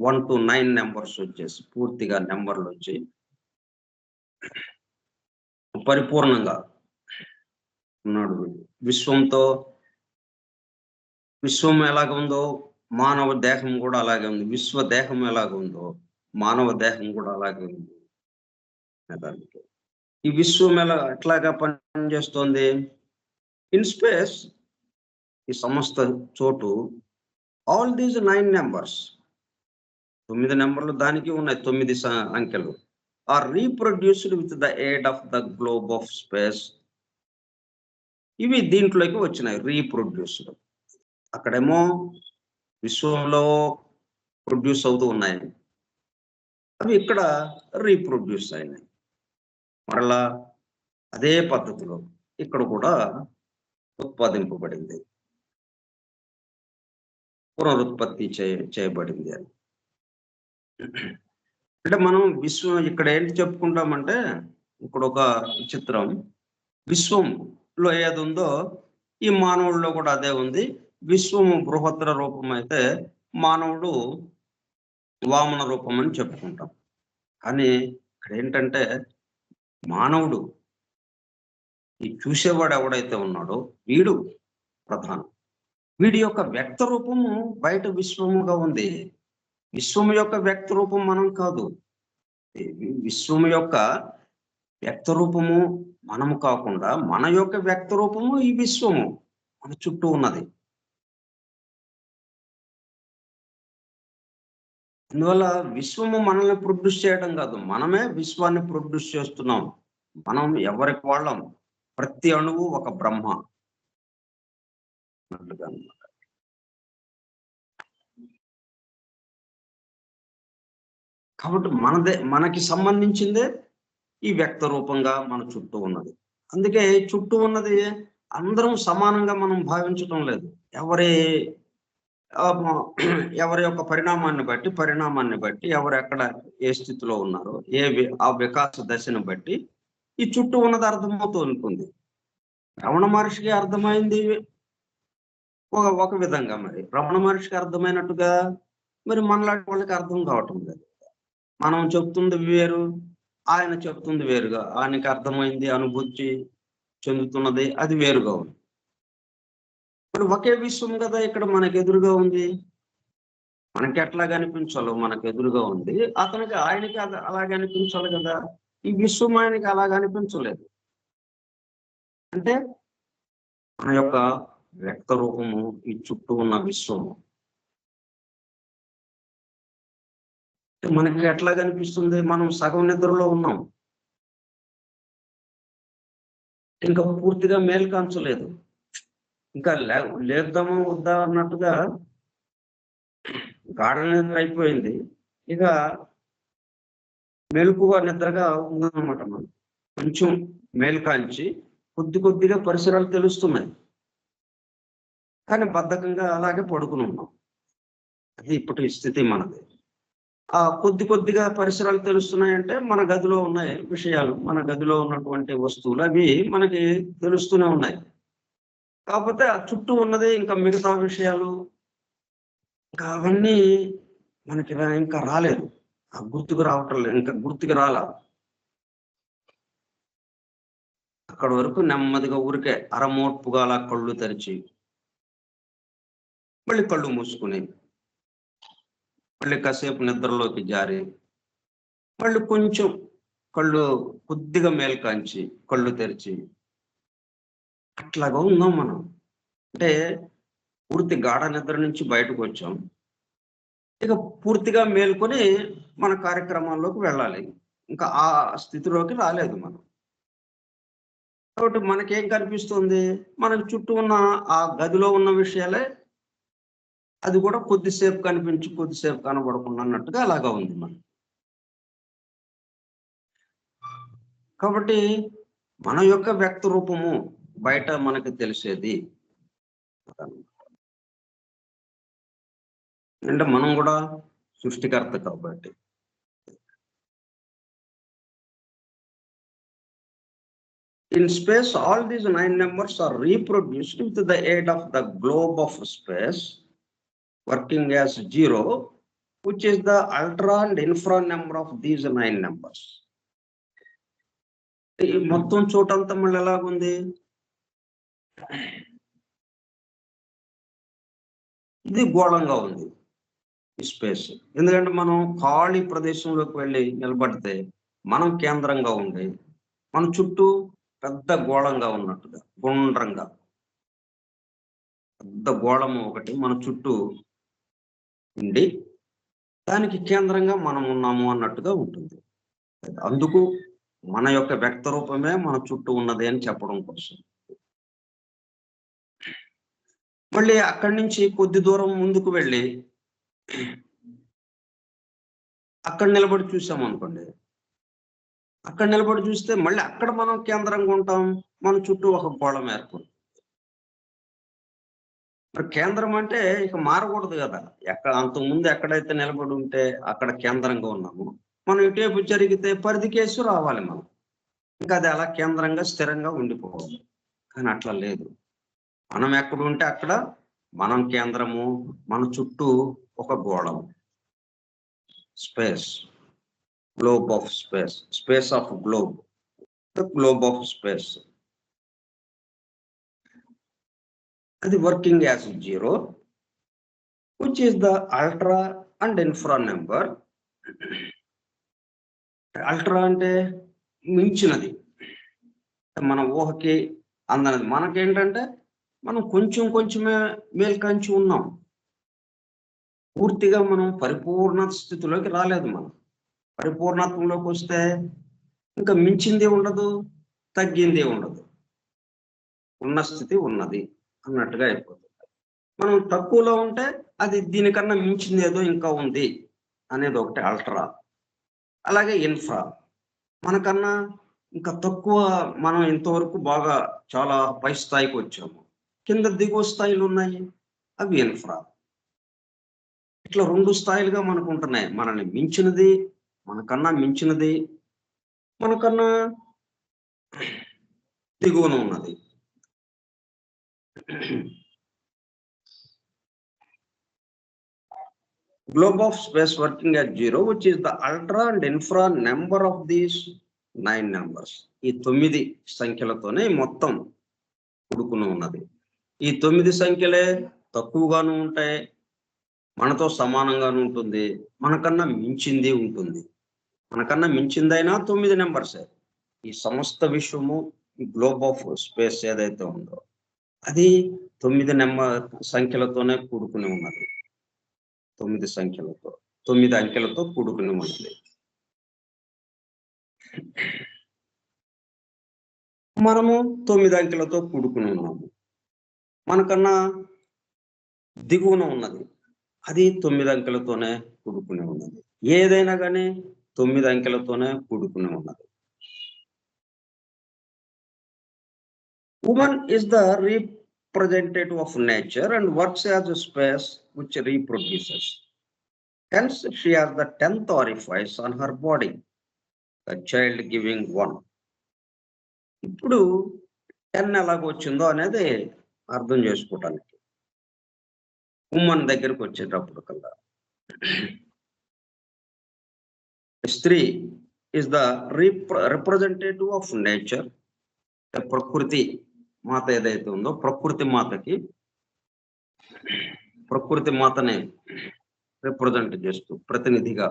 1 to 9 నెంబర్స్ వచ్చేసి పూర్తిగా నెంబర్లు వచ్చి పరిపూర్ణంగా ఉన్నాడు. విశ్వం ఎలాగ ఉందో మానవ దేహం కూడా అలాగే ఉంది. విశ్వ దేహం ఎలాగ ఉందో మానవ దేహం కూడా అలాగే ఉంది. ఈ విశ్వం ఎట్లాగా పనిచేస్తోంది? ఇన్ స్పేస్, ఈ సమస్త చోటు, ఆల్ దీస్ 9 నెంబర్స్, 9 నెంబర్లు దానికి ఉన్నాయి, 9 అంకెలు, are reproduced with the aid of the globe of space. ఇవి దీంట్లోకి వచ్చినాయి, రీప్రొడ్యూస్డ్. అక్కడేమో విశ్వంలో ప్రొడ్యూస్ అవుతూ ఉన్నాయి, అవి ఇక్కడ రీప్రొడ్యూస్ అయినాయి. మరలా అదే పద్ధతిలో ఇక్కడ కూడా ఉత్పాదింపబడింది, పునరుత్పత్తి చేయబడింది అని. అంటే మనం విశ్వం ఇక్కడ ఏంటి చెప్పుకుంటామంటే, ఇక్కడ ఒక చిత్రం, విశ్వంలో ఏది ఉందో ఈ మానవుడిలో కూడా అదే ఉంది. విశ్వము బృహత్తర రూపం అయితే మానవుడు వామన రూపం అని చెప్పుకుంటాం. కానీ ఇక్కడ ఏంటంటే మానవుడు, ఈ చూసేవాడు ఎవడైతే ఉన్నాడో వీడు ప్రధానం. వీడి యొక్క వ్యక్త రూపము బయట విశ్వముగా ఉంది. విశ్వము యొక్క వ్యక్త రూపం మనం కాదు. విశ్వము యొక్క వ్యక్త రూపము మనము కాకుండా మన యొక్క వ్యక్త రూపము ఈ విశ్వము మన చుట్టూ ఉన్నది. అందువల్ల విశ్వము మనల్ని ప్రొడ్యూస్ చేయడం కాదు, మనమే విశ్వాన్ని ప్రొడ్యూస్ చేస్తున్నాం. మనం ఎవరికి వాళ్ళం, ప్రతి అణువు ఒక బ్రహ్మ అన్నట్లుగా అన్నమాట. కాబట్టి మనకి సంబంధించిందే ఈ వ్యక్త రూపంగా మన చుట్టూ ఉన్నది. అందుకే చుట్టూ ఉన్నది అందరం సమానంగా మనం భావించడం లేదు. ఎవరి యొక్క పరిణామాన్ని బట్టి ఎవరు ఎక్కడ ఏ స్థితిలో ఉన్నారో, ఆ వికాస దశను బట్టి ఈ చుట్టూ ఉన్నది అర్థమవుతూ ఉంటుంది. రమణ మహర్షికి అర్థమైంది ఒక విధంగా, మరి రమణ మహర్షికి అర్థమైనట్టుగా మరి మనలాంటి వాళ్ళకి అర్థం కావటం లేదు. మనం చెప్తుంది వేరు, ఆయన చెప్తుంది వేరుగా. ఆయనకి అర్థమైంది, అనుభూతి చెందుతున్నది అది వేరుగా ఉంది. మరి ఒకే విశ్వం కదా ఇక్కడ మనకు ఎదురుగా ఉంది. మనకి ఎట్లా కనిపించాలో మనకు ఎదురుగా ఉంది, ఆయనకి అలాగే అనిపించాలి కదా. ఈ విశ్వం ఆయనకి అలాగ అనిపించలేదు. అంటే మన యొక్క వ్యక్త రూపము ఈ చుట్టూ ఉన్న విశ్వము మనకి ఎట్లా కనిపిస్తుంది? మనం సగం నిద్రలో ఉన్నాం, ఇంకా పూర్తిగా మేల్కాంచలేదు, ఇంకా లేద్దామా వద్దా అన్నట్టుగా గాఢ నిద్ర అయిపోయింది. ఇక మెలకుగా నిద్రగా ఉందన్నమాట. మనం కొంచెం మేల్కాంచి కొద్దిగా పరిసరాలు తెలుస్తున్నాయి, కానీ బద్ధకంగా అలాగే పడుకుని ఉన్నాం. అది ఇప్పటి స్థితి మనది. ఆ కొద్దిగా పరిసరాలు తెలుస్తున్నాయంటే మన గదిలో ఉన్నాయి విషయాలు, మన గదిలో ఉన్నటువంటి వస్తువులు అవి మనకి తెలుస్తూనే ఉన్నాయి. కాకపోతే ఆ చుట్టూ ఉన్నది ఇంకా మిగతా విషయాలు ఇంకా అవన్నీ మనకి ఇంకా రాలేదు. ఆ గుర్తుకు రావటం లేదు, ఇంకా గుర్తుకు రాలా. అక్కడి వరకు నెమ్మదిగా ఊరికే అరమోడ్పుగా అలా కళ్ళు తెరిచి మళ్ళీ కళ్ళు మూసుకుని మళ్ళీ కాసేపు నిద్రలోకి జారి మళ్ళీ కొంచెం కళ్ళు కొద్దిగా మేల్కాంచి కళ్ళు తెరిచి అట్లాగా ఉన్నాం మనం. అంటే పూర్తి గాఢ నిద్ర నుంచి బయటకు వచ్చాం, ఇక పూర్తిగా మేల్కొని మన కార్యక్రమాల్లోకి వెళ్ళాలి. ఇంకా ఆ స్థితిలోకి రాలేదు మనం. కాబట్టి మనకేం కనిపిస్తుంది, మనకు చుట్టూ ఉన్న ఆ గదిలో ఉన్న విషయాలే, అది కూడా కొద్దిసేపు కనిపించి కొద్దిసేపు కనబడకుండా అన్నట్టుగా అలాగా ఉంది మనం. కాబట్టి మన యొక్క వ్యక్త రూపము బయట మనకు తెలిసేది. అంటే మనం కూడా సృష్టికర్త కాబట్టి. In space, all these 9 numbers are reproduced with the aid of the globe of space, working as 0, which is the ultra and infra number of these 9 numbers. ఈ మొత్తం చోటంతా మళ్ళీ ఎలాగుంది, ఇది గోళంగా ఉంది ఈ స్పేస్. ఎందుకంటే మనం ఖాళీ ప్రదేశంలోకి వెళ్ళి నిలబడితే మనం కేంద్రంగా ఉండి మన చుట్టూ పెద్ద గోళంగా ఉన్నట్టుగా, గుండ్రంగా పెద్ద గోళము ఒకటి మన చుట్టూ ఉండి దానికి కేంద్రంగా మనం ఉన్నాము అన్నట్టుగా ఉంటుంది. అందుకు మన యొక్క వ్యక్త రూపమే మన చుట్టూ ఉన్నది అని చెప్పడం కోసం. మళ్ళీ అక్కడి నుంచి కొద్ది దూరం ముందుకు వెళ్ళి అక్కడ నిలబడి చూసాం అనుకోండి, అక్కడ నిలబడి చూస్తే మళ్ళీ అక్కడ మనం కేంద్రంగా ఉంటాం, మన చుట్టూ ఒక గోళం ఏర్పడుతుంది. మరి కేంద్రం అంటే ఇక మారకూడదు కదా. అంతకుముందు ఎక్కడైతే నిలబడి ఉంటే అక్కడ కేంద్రంగా ఉన్నాము, మనం ఇటువైపు జరిగితే పరిధికేసి రావాలి మనం. ఇంకా అది అలా కేంద్రంగా స్థిరంగా ఉండిపోవాలి. కానీ అట్లా లేదు. మనం ఎక్కడ ఉంటే అక్కడ మనం కేంద్రము, మన చుట్టూ ఒక గోళం. Space, globe of space, space of globe, globe of space. అది working as 0, which is the ultra and infra number. Ultra అంటే మించినది, మన ఊహకి అందనది. మనకేంటంటే మనం కొంచెమే మేల్కంచి ఉన్నాం, పూర్తిగా మనం పరిపూర్ణ స్థితిలోకి రాలేదు. మనం పరిపూర్ణత్వంలోకి వస్తే ఇంకా మించింది ఉండదు, తగ్గింది ఉండదు, ఉన్న స్థితి ఉన్నది అన్నట్టుగా అయిపోతుంది. మనం తక్కువలో ఉంటే అది దీనికన్నా మించింది ఏదో ఇంకా ఉంది అనేది ఒకటి అల్ట్రా. అలాగే ఇన్ఫ్రా, మనకన్నా ఇంకా తక్కువ, మనం ఇంతవరకు బాగా చాలా పై స్థాయికి వచ్చాము, కింద దిగువ స్థాయిలు ఉన్నాయి, అవి ఇన్ఫ్రా. ఇట్లా 2 స్థాయిలుగా మనకు ఉంటున్నాయి. మనల్ని మించినది, మనకన్నా మించినది, మనకన్నా దిగువన ఉన్నది. Globe of space working at 0, which is the ultra and infra number of these 9 numbers. ఈ 9 సంఖ్యలతోనే మొత్తం కూడుకుని ఉన్నది. ఈ 9 సంఖ్యలే తక్కువగాను ఉంటాయి, మనతో సమానంగాను ఉంటుంది, మనకన్నా మించింది ఉంటుంది. మనకన్నా మించిందైనా 9 నెంబర్సే. ఈ సమస్త విశ్వము, ఈ గ్లోబ్ ఆఫ్ స్పేస్ ఏదైతే ఉందో అది 9 సంఖ్యలతోనే కూడుకుని ఉన్నది. 9 సంఖ్యలతో, 9 అంకెలతో కూడుకుని ఉన్నది. మనము 9 అంకెలతో కూడుకుని ఉన్నాము. మనకన్నా దిగువన ఉన్నది, అది 9 అంకెలతోనే కూడుకుని ఉన్నది. ఏదైనా కానీ 9 అంకెలతోనే కూడుకుని ఉన్నది. Woman is the representative of nature and works as a space which reproduces. Hence, she has the 10th orifice on her body, the child giving one. ఇప్పుడు 10 ఎలాగొచ్చిందో అనేది అర్థం చేసుకోవటానికి ఉమ్మన్ దగ్గరకు వచ్చేటప్పుడు కల్లా స్త్రీ is the representative of nature. ప్రకృతి మాత ఏదైతే ఉందో ప్రకృతి మాతని రిప్రజెంట్ చేస్తూ ప్రతినిధిగా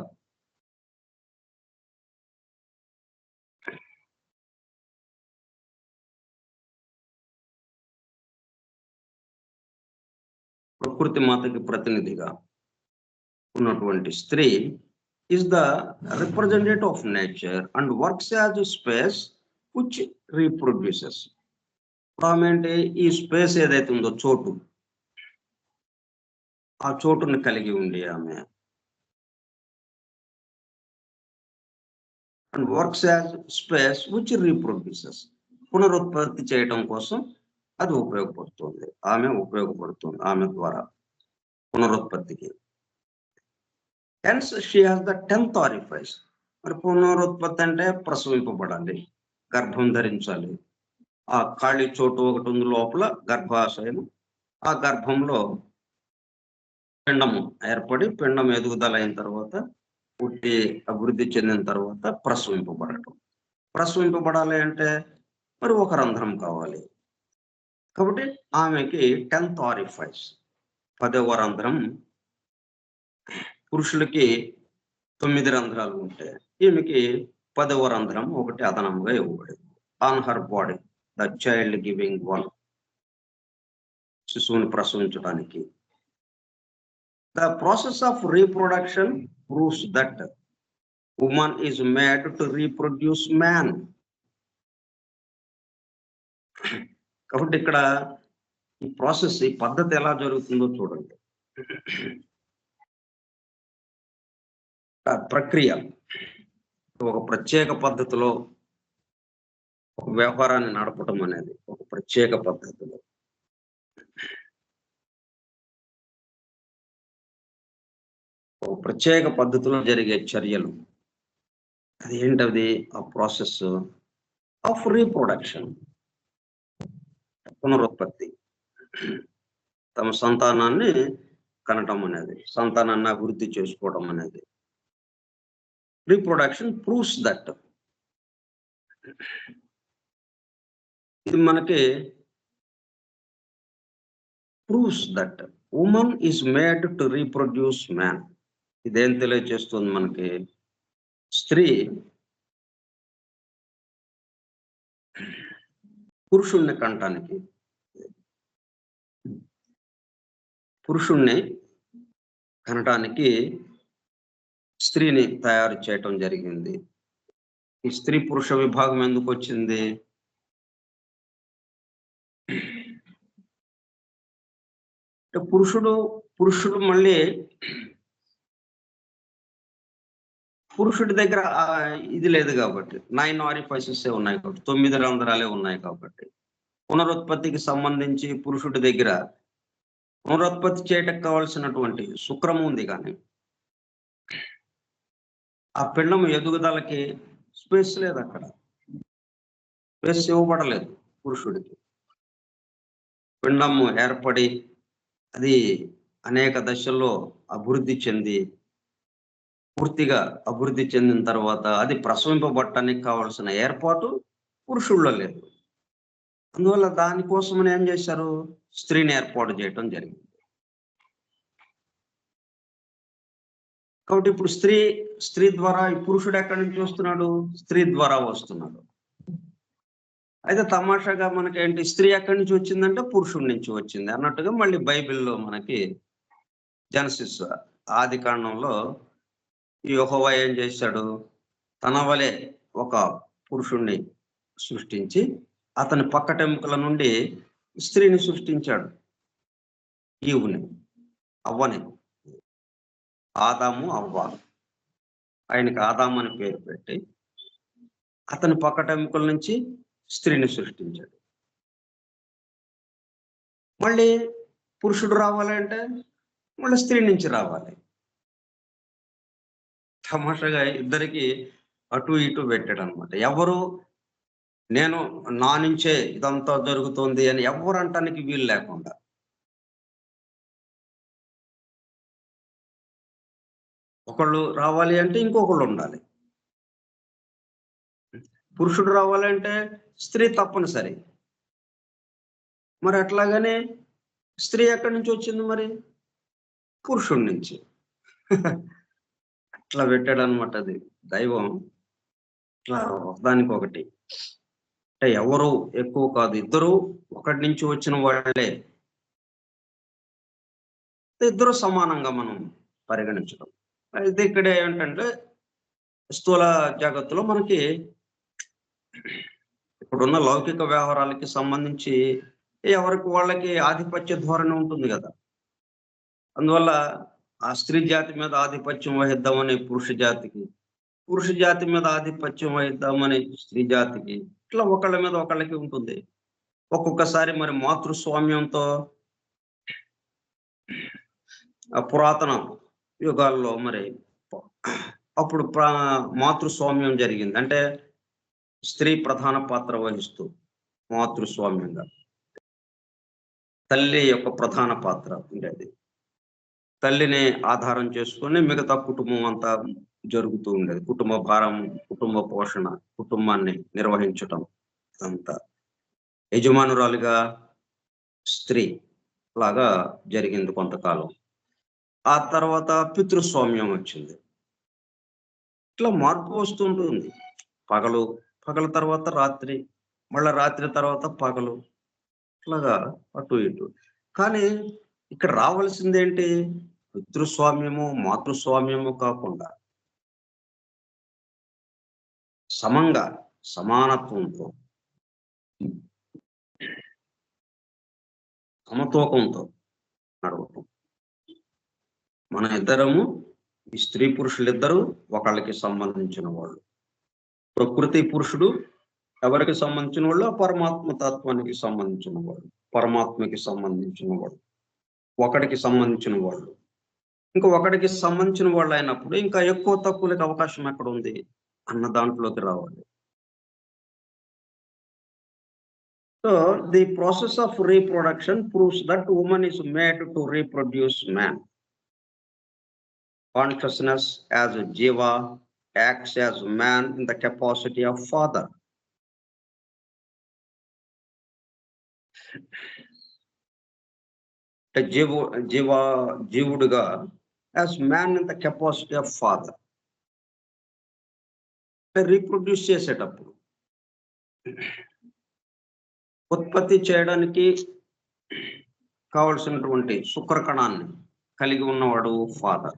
ప్రకృతి మాతకి ప్రతినిధిగా ఉన్నటువంటి స్త్రీ is the representative of nature and works as a space which reproduces. అంటే ఈ స్పేస్ ఏదైతే ఉందో చోటు, ఆ చోటుని కలిగి ఉంది ఆమె. And works as space which reproduces, పునరుత్పత్తి చేయడం కోసం అది ఉపయోగపడుతుంది. ఆమె ద్వారా పునరుత్పత్తికి. Hence she has the 10th orifice. మరి పునరుత్పత్తి అంటే ప్రసవింపబడాలి, గర్భం ధరించాలి. ఆ ఖాళీ చోటు ఒకటి ఉంది లోపల, గర్భాశయం. ఆ గర్భంలో పిండము ఏర్పడి, పిండం ఎదుగుదల అయిన తర్వాత, పుట్టి అభివృద్ధి చెందిన తర్వాత ప్రసవింపబడాలి అంటే మరి ఒక రంధ్రం కావాలి. కాబట్టి ఆమెకి 10th orifice, 10వ రంధ్రం. పురుషులకి 9 రంధ్రాలు ఉంటాయి, ఈమెకి 10వ రంధ్రం ఒకటి అదనంగా ఇవ్వబడింది. On her body the child giving one, శిశువుని ప్రసవించడానికి. The process of reproduction proves that woman is made to reproduce man. కాబట్టి ఇక్కడ ఈ ప్రాసెస్, ఈ పద్ధతి ఎలా జరుగుతుందో చూడండి. ప్రక్రియ ఒక ప్రత్యేక పద్ధతిలో ఒక వ్యాపారాన్ని నడపడం అనేది ఒక ప్రత్యేక పద్ధతిలో జరిగే చర్యలు. అది ఏంటది? ఆ ప్రాసెస్ ఆఫ్ రీప్రొడక్షన్, పునరుత్పత్తి. తమ సంతానాన్ని కనటం అనేది, సంతానాన్ని అభివృద్ధి చేసుకోవడం అనేది. రీప్రొడక్షన్ ప్రూవ్స్ దట్, ఇది మనకి proves that woman is made to reproduce man. ఇదేం తెలియజేస్తుంది మనకి? స్త్రీ పురుషుణ్ణి కనటానికి, స్త్రీని తయారు చేయటం జరిగింది. ఈ స్త్రీ పురుష విభాగం ఎందుకు వచ్చింది? పురుషుడు మళ్ళీ పురుషుడి దగ్గర ఇది లేదు కాబట్టి, 9 orifices ఉన్నాయి కాబట్టి, 9 రంధ్రాలే ఉన్నాయి కాబట్టి, పునరుత్పత్తికి సంబంధించి పురుషుడి దగ్గర పునరుత్పత్తి చేయటం కావాల్సినటువంటి శుక్రము ఉంది, కానీ ఆ పిండం ఎదుగుదలకి స్పేస్ లేదు. అక్కడ స్పేస్ ఇవ్వబడలేదు పురుషుడికి. పిండము ఏర్పడి అది అనేక దశల్లో అభివృద్ధి చెంది, పూర్తిగా అభివృద్ధి చెందిన తర్వాత అది ప్రసవింపబట్టడానికి కావాల్సిన ఏర్పాటు పురుషుల్లో లేదు. అందువల్ల దానికోసమని ఏం చేశారు? స్త్రీని ఏర్పాటు చేయటం జరిగింది. కాబట్టి ఇప్పుడు స్త్రీ ద్వారా, ఈ పురుషుడు ఎక్కడి నుంచి వస్తున్నాడు? స్త్రీ ద్వారా వస్తున్నాడు. అయితే తమాషాగా మనకేంటి, స్త్రీ ఎక్కడి నుంచి వచ్చిందంటే పురుషుడి నుంచి వచ్చింది అన్నట్టుగా మళ్ళీ బైబిల్లో మనకి జెనసిస్ ఆది కాండంలో యెహోవా ఏం చేశాడు? తన వలె ఒక పురుషుణ్ణి సృష్టించి అతని పక్కటెముకల నుండి స్త్రీని సృష్టించాడు, ఈవుని, అవ్వని. ఆదాము, అవ్వ. ఆయనకి ఆదాము అని పేరు పెట్టి అతని పక్కటెముకల నుంచి స్త్రీని సృష్టించాడు. మళ్ళీ పురుషుడు రావాలంటే మళ్ళీ స్త్రీ నుంచి రావాలి. తమాషాగా ఇద్దరికి అటు ఇటు పెట్టాడు అనమాట. ఎవరు నేను నా నుంచే ఇదంతా జరుగుతుంది అని ఎవరు అంటానికి వీలు లేకుండా. ఒకళ్ళు రావాలి అంటే ఇంకొకళ్ళు ఉండాలి. పురుషుడు రావాలంటే స్త్రీ తప్పనిసరి. మరి అట్లాగనే స్త్రీ ఎక్కడి నుంచి వచ్చింది మరి? పురుషుడి నుంచి. అట్లా పెట్టాడనమాట అది దైవం. ఇట్లా ఒకదానికొకటి. అంటే ఎవరు ఎక్కువ కాదు, ఇద్దరు ఒకటి నుంచి వచ్చిన వాళ్ళే. ఇద్దరు సమానంగా మనం పరిగణించడం. అయితే ఇక్కడ ఏంటంటే స్థూల జగత్తులో మనకి ఇప్పుడున్న లౌకిక వ్యవహారాలకి సంబంధించి ఎవరికి వాళ్ళకి ఆధిపత్య ధోరణి ఉంటుంది కదా. అందువల్ల ఆ స్త్రీ జాతి మీద ఆధిపత్యం వహిద్దామని పురుష జాతికి, పురుష జాతి మీద ఆధిపత్యం వహిద్దామని స్త్రీ జాతికి, ఇట్లా ఒకళ్ళ మీద ఒకళ్ళకి ఉంటుంది. ఒక్కొక్కసారి మరి మాతృస్వామ్యంతో పురాతన యుగాల్లో మరి అప్పుడు మాతృస్వామ్యం జరిగింది. అంటే స్త్రీ ప్రధాన పాత్ర వహిస్తూ మాతృస్వామ్యంగా తల్లి యొక్క ప్రధాన పాత్ర ఉండేది. తల్లిని ఆధారం చేసుకొని మిగతా కుటుంబం అంతా జరుగుతూ ఉండేది. కుటుంబ భారం, కుటుంబ పోషణ, కుటుంబాన్ని నిర్వహించటం అంతా యజమానురాలుగా స్త్రీ లాగా జరిగింది కొంతకాలం. ఆ తర్వాత పితృస్వామ్యం వచ్చింది. ఇట్లా మార్పు వస్తుంటుంది. పగలు, పగల తర్వాత రాత్రి, మళ్ళా రాత్రి తర్వాత పగలు, ఇట్లాగా అటు ఇటు. కానీ ఇక్కడ రావాల్సిందేంటి? పితృస్వామ్యము, మాతృస్వామ్యము కాకుండా సమంగా, సమానత్వంతో, సమతూకంతో నడవటం. మన ఇద్దరము, ఈ స్త్రీ పురుషులిద్దరూ ఒకళ్ళకి సంబంధించిన వాళ్ళు. ప్రకృతి పురుషుడు ఎవరికి సంబంధించిన వాళ్ళు? పరమాత్మ తత్వానికి సంబంధించిన వాళ్ళు, పరమాత్మకి సంబంధించిన వాళ్ళు, ఒకడికి సంబంధించిన వాళ్ళు. ఇంకా ఒకడికి సంబంధించిన వాళ్ళు అయినప్పుడు ఇంకా ఎక్కువ తక్కువలకు అవకాశం ఎక్కడ ఉంది అన్న దాంట్లోకి రావాలి. So the process of reproduction proves that woman is made to reproduce man. Consciousness as a jiva acts as man in the capacity of father. జీవుడుగా as man in the capacity of father. Reproduce చేసేటప్పుడు, ఉత్పత్తి చేయడానికి కావలసినటువంటి శుక్రకణాన్ని కలిగి ఉన్నవాడు father.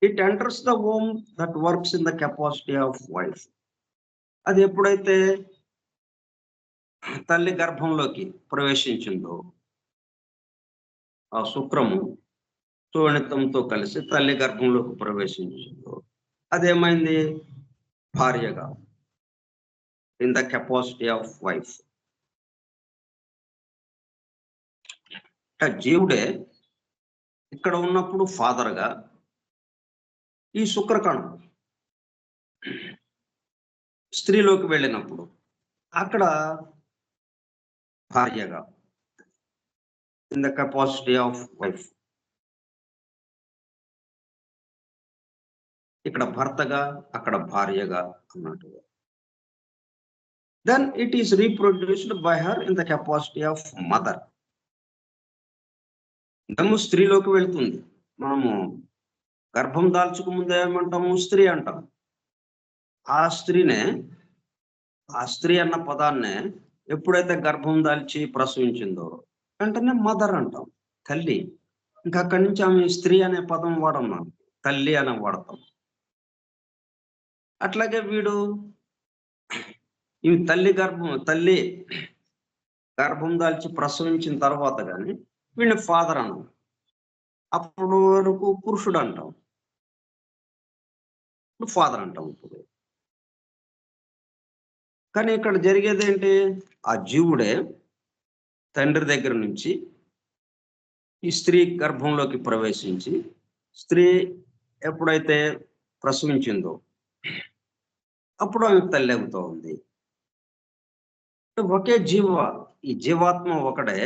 It enters the home that works in the capacity of wife. అది ఎప్పుడైతే తల్లి గర్భంలోకి ప్రవేశించిందో ఆ శుక్రము శోణితంతో కలిసి తల్లి గర్భంలోకి ప్రవేశించిందో అదేమైంది? భార్యగా, in the capacity of wife. జీవుడే ఇక్కడ ఉన్నప్పుడు ఫాదర్గా, ఈ శుక్రకణం స్త్రీలోకి వెళ్ళినప్పుడు అక్కడ భార్యగా, in the capacity of wife. ఇక్కడ భర్తగా, అక్కడ భార్యగా అన్నట్టుగా. Then it is reproduced by her in the capacity of mother. మనము స్త్రీలోకి వెళ్తుంది. మనము గర్భం దాల్చుకు ముందు ఏమంటాము? స్త్రీ అంటాం. ఆ స్త్రీనే, ఆ స్త్రీ అన్న పదాన్నే ఎప్పుడైతే గర్భం దాల్చి ప్రసవించిందో వెంటనే మదర్ అంటాం, తల్లి. ఇంకా అక్కడి నుంచి ఆమె స్త్రీ అనే పదం వాడం, తల్లి అనే వాడతాం. అట్లాగే వీడు ఈ తల్లి గర్భం దాల్చి ప్రసవించిన తర్వాత కానీ వీడిని ఫాదర్ అన్నాం. అప్పుడు వరకు పురుషుడు అంటాం, ఇప్పుడు ఫాదర్ అంటాం. ఇప్పుడు కానీ ఇక్కడ జరిగేది ఏంటి? ఆ జీవుడే తండ్రి దగ్గర నుంచి ఈ స్త్రీ గర్భంలోకి ప్రవేశించి స్త్రీ ఎప్పుడైతే ప్రసవించిందో అప్పుడు ఆమె తల్లి అవుతూ ఉంది. ఒకే ఈ జీవాత్మ ఒకటే.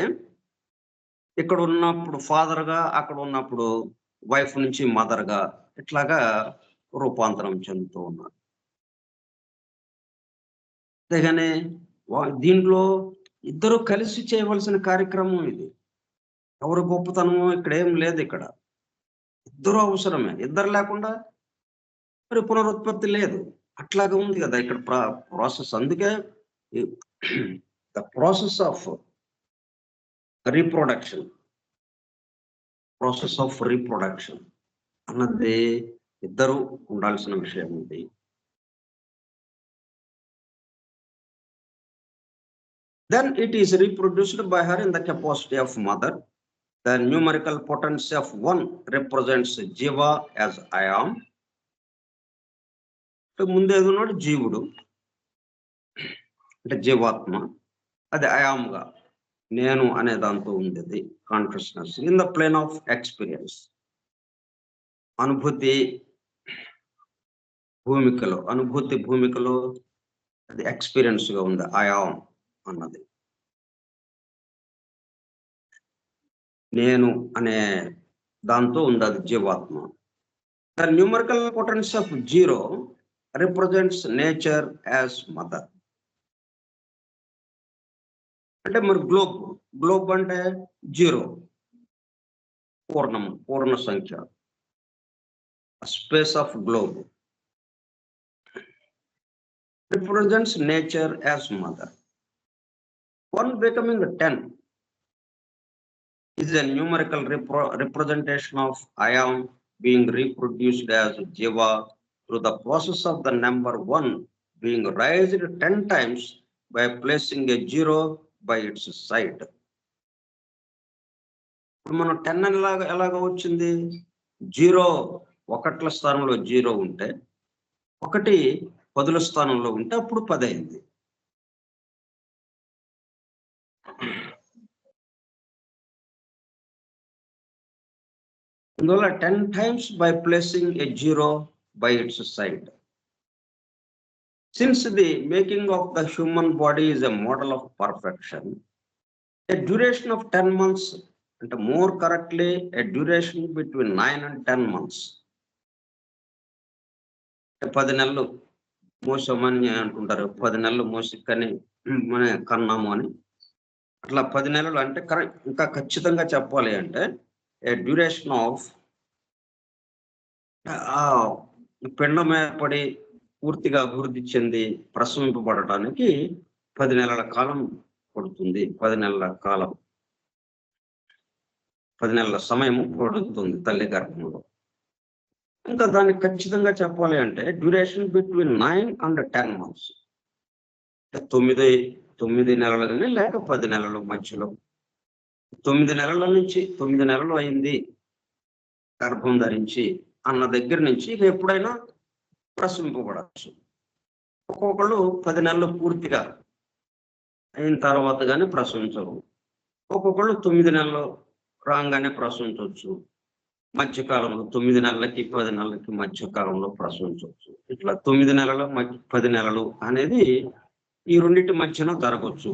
ఇక్కడ ఉన్నప్పుడు ఫాదర్గా, అక్కడ ఉన్నప్పుడు వైఫ్ నుంచి మదర్గా ఇట్లాగా రూపాంతరం చెందుతూ ఉన్నారు. అంతేగాని దీంట్లో ఇద్దరు కలిసి చేయవలసిన కార్యక్రమం ఇది. ఎవరు గొప్పతనమో ఇక్కడ ఏం లేదు. ఇక్కడ ఇద్దరు అవసరమే. ఇద్దరు లేకుండా మరి పునరుత్పత్తి లేదు. అట్లాగా ఉంది కదా ఇక్కడ ప్రాసెస్. అందుకే ద ప్రాసెస్ ఆఫ్ రీప్రొడక్షన్ అన్నది ఇద్దరు ఉండాల్సిన విషయం ఉంది. Then it is reproduced by her in the capacity of mother. The numerical potency of one represents Jiva as I am. ముందేదున్నాడు జీవుడు అంటే జీవాత్మ, అది అయామ్గా నేను అనే దాంతో ఉండేది consciousness in the plane of experience. అనుభూతి భూమికలో అది ఎక్స్పీరియన్స్ గా ఉంది అయామ్ అన్నది. నేను అనే దాంతో ఉంది అది జీవాత్మ. The numerical potency of zero represents nature as mother. అంటే మరి గ్లోబ్ అంటే జీరో, పూర్ణ సంఖ్య. Space of globe represents nature as mother. One becoming 10 is a numerical representation of I am being reproduced as Jiva through the process of the number 1 being raised 10 times by placing a 0 by its side. మనం 10 ఎలాగా వచ్చింది? 0 ఒకట్ల స్థానంలో 0 ఉంటే, 1 10ల స్థానంలో ఉంటే అప్పుడు 10 అయింది. అందువల్ల 10 times by placing a 0 by its side. Since the making of the human body is a model of perfection, a duration of 10 months, and more correctly, a duration between 9 and 10 months. 10 నెలలు మోసమని అంటుంటారు. 10 నెలలు మోసికని మన కన్నాము అని. అట్లా 10 నెలలు అంటే correct. ఇంకా ఖచ్చితంగా చెప్పాలి అంటే ఏ డ్యూరేషన్ ఆఫ్ పిండం ఏర్పడి పూర్తిగా అభివృద్ధి చెంది ప్రసవింపబడటానికి 10 నెలల కాలం పడుతుంది. 10 నెలల కాలం, 10 నెలల సమయం పడుతుంది తల్లి గర్భంలో. ఇంకా దాన్ని ఖచ్చితంగా చెప్పాలి అంటే డ్యూరేషన్ బిట్వీన్ 9 and 10 months. 9 నెలలు కానీ లేక 10 నెలల మధ్యలో. 9 నెలల నుంచి 9 నెలలు అయింది గర్భం ధరించి అన్న దగ్గర నుంచి ఇక ఎప్పుడైనా ప్రసవింపబడచ్చు. ఒక్కొక్కళ్ళు 10 నెలలు పూర్తిగా అయిన తర్వాత కానీ ప్రసవించరు. ఒక్కొక్కళ్ళు 9 నెలలు రాగానే ప్రసవించవచ్చు. మధ్యకాలంలో 9 నెలలకి 10 నెలలకి మధ్యకాలంలో ప్రసవించవచ్చు. ఇట్లా 9 నెలలు 10 నెలలు అనేది ఈ రెండింటి మధ్యన జరగవచ్చు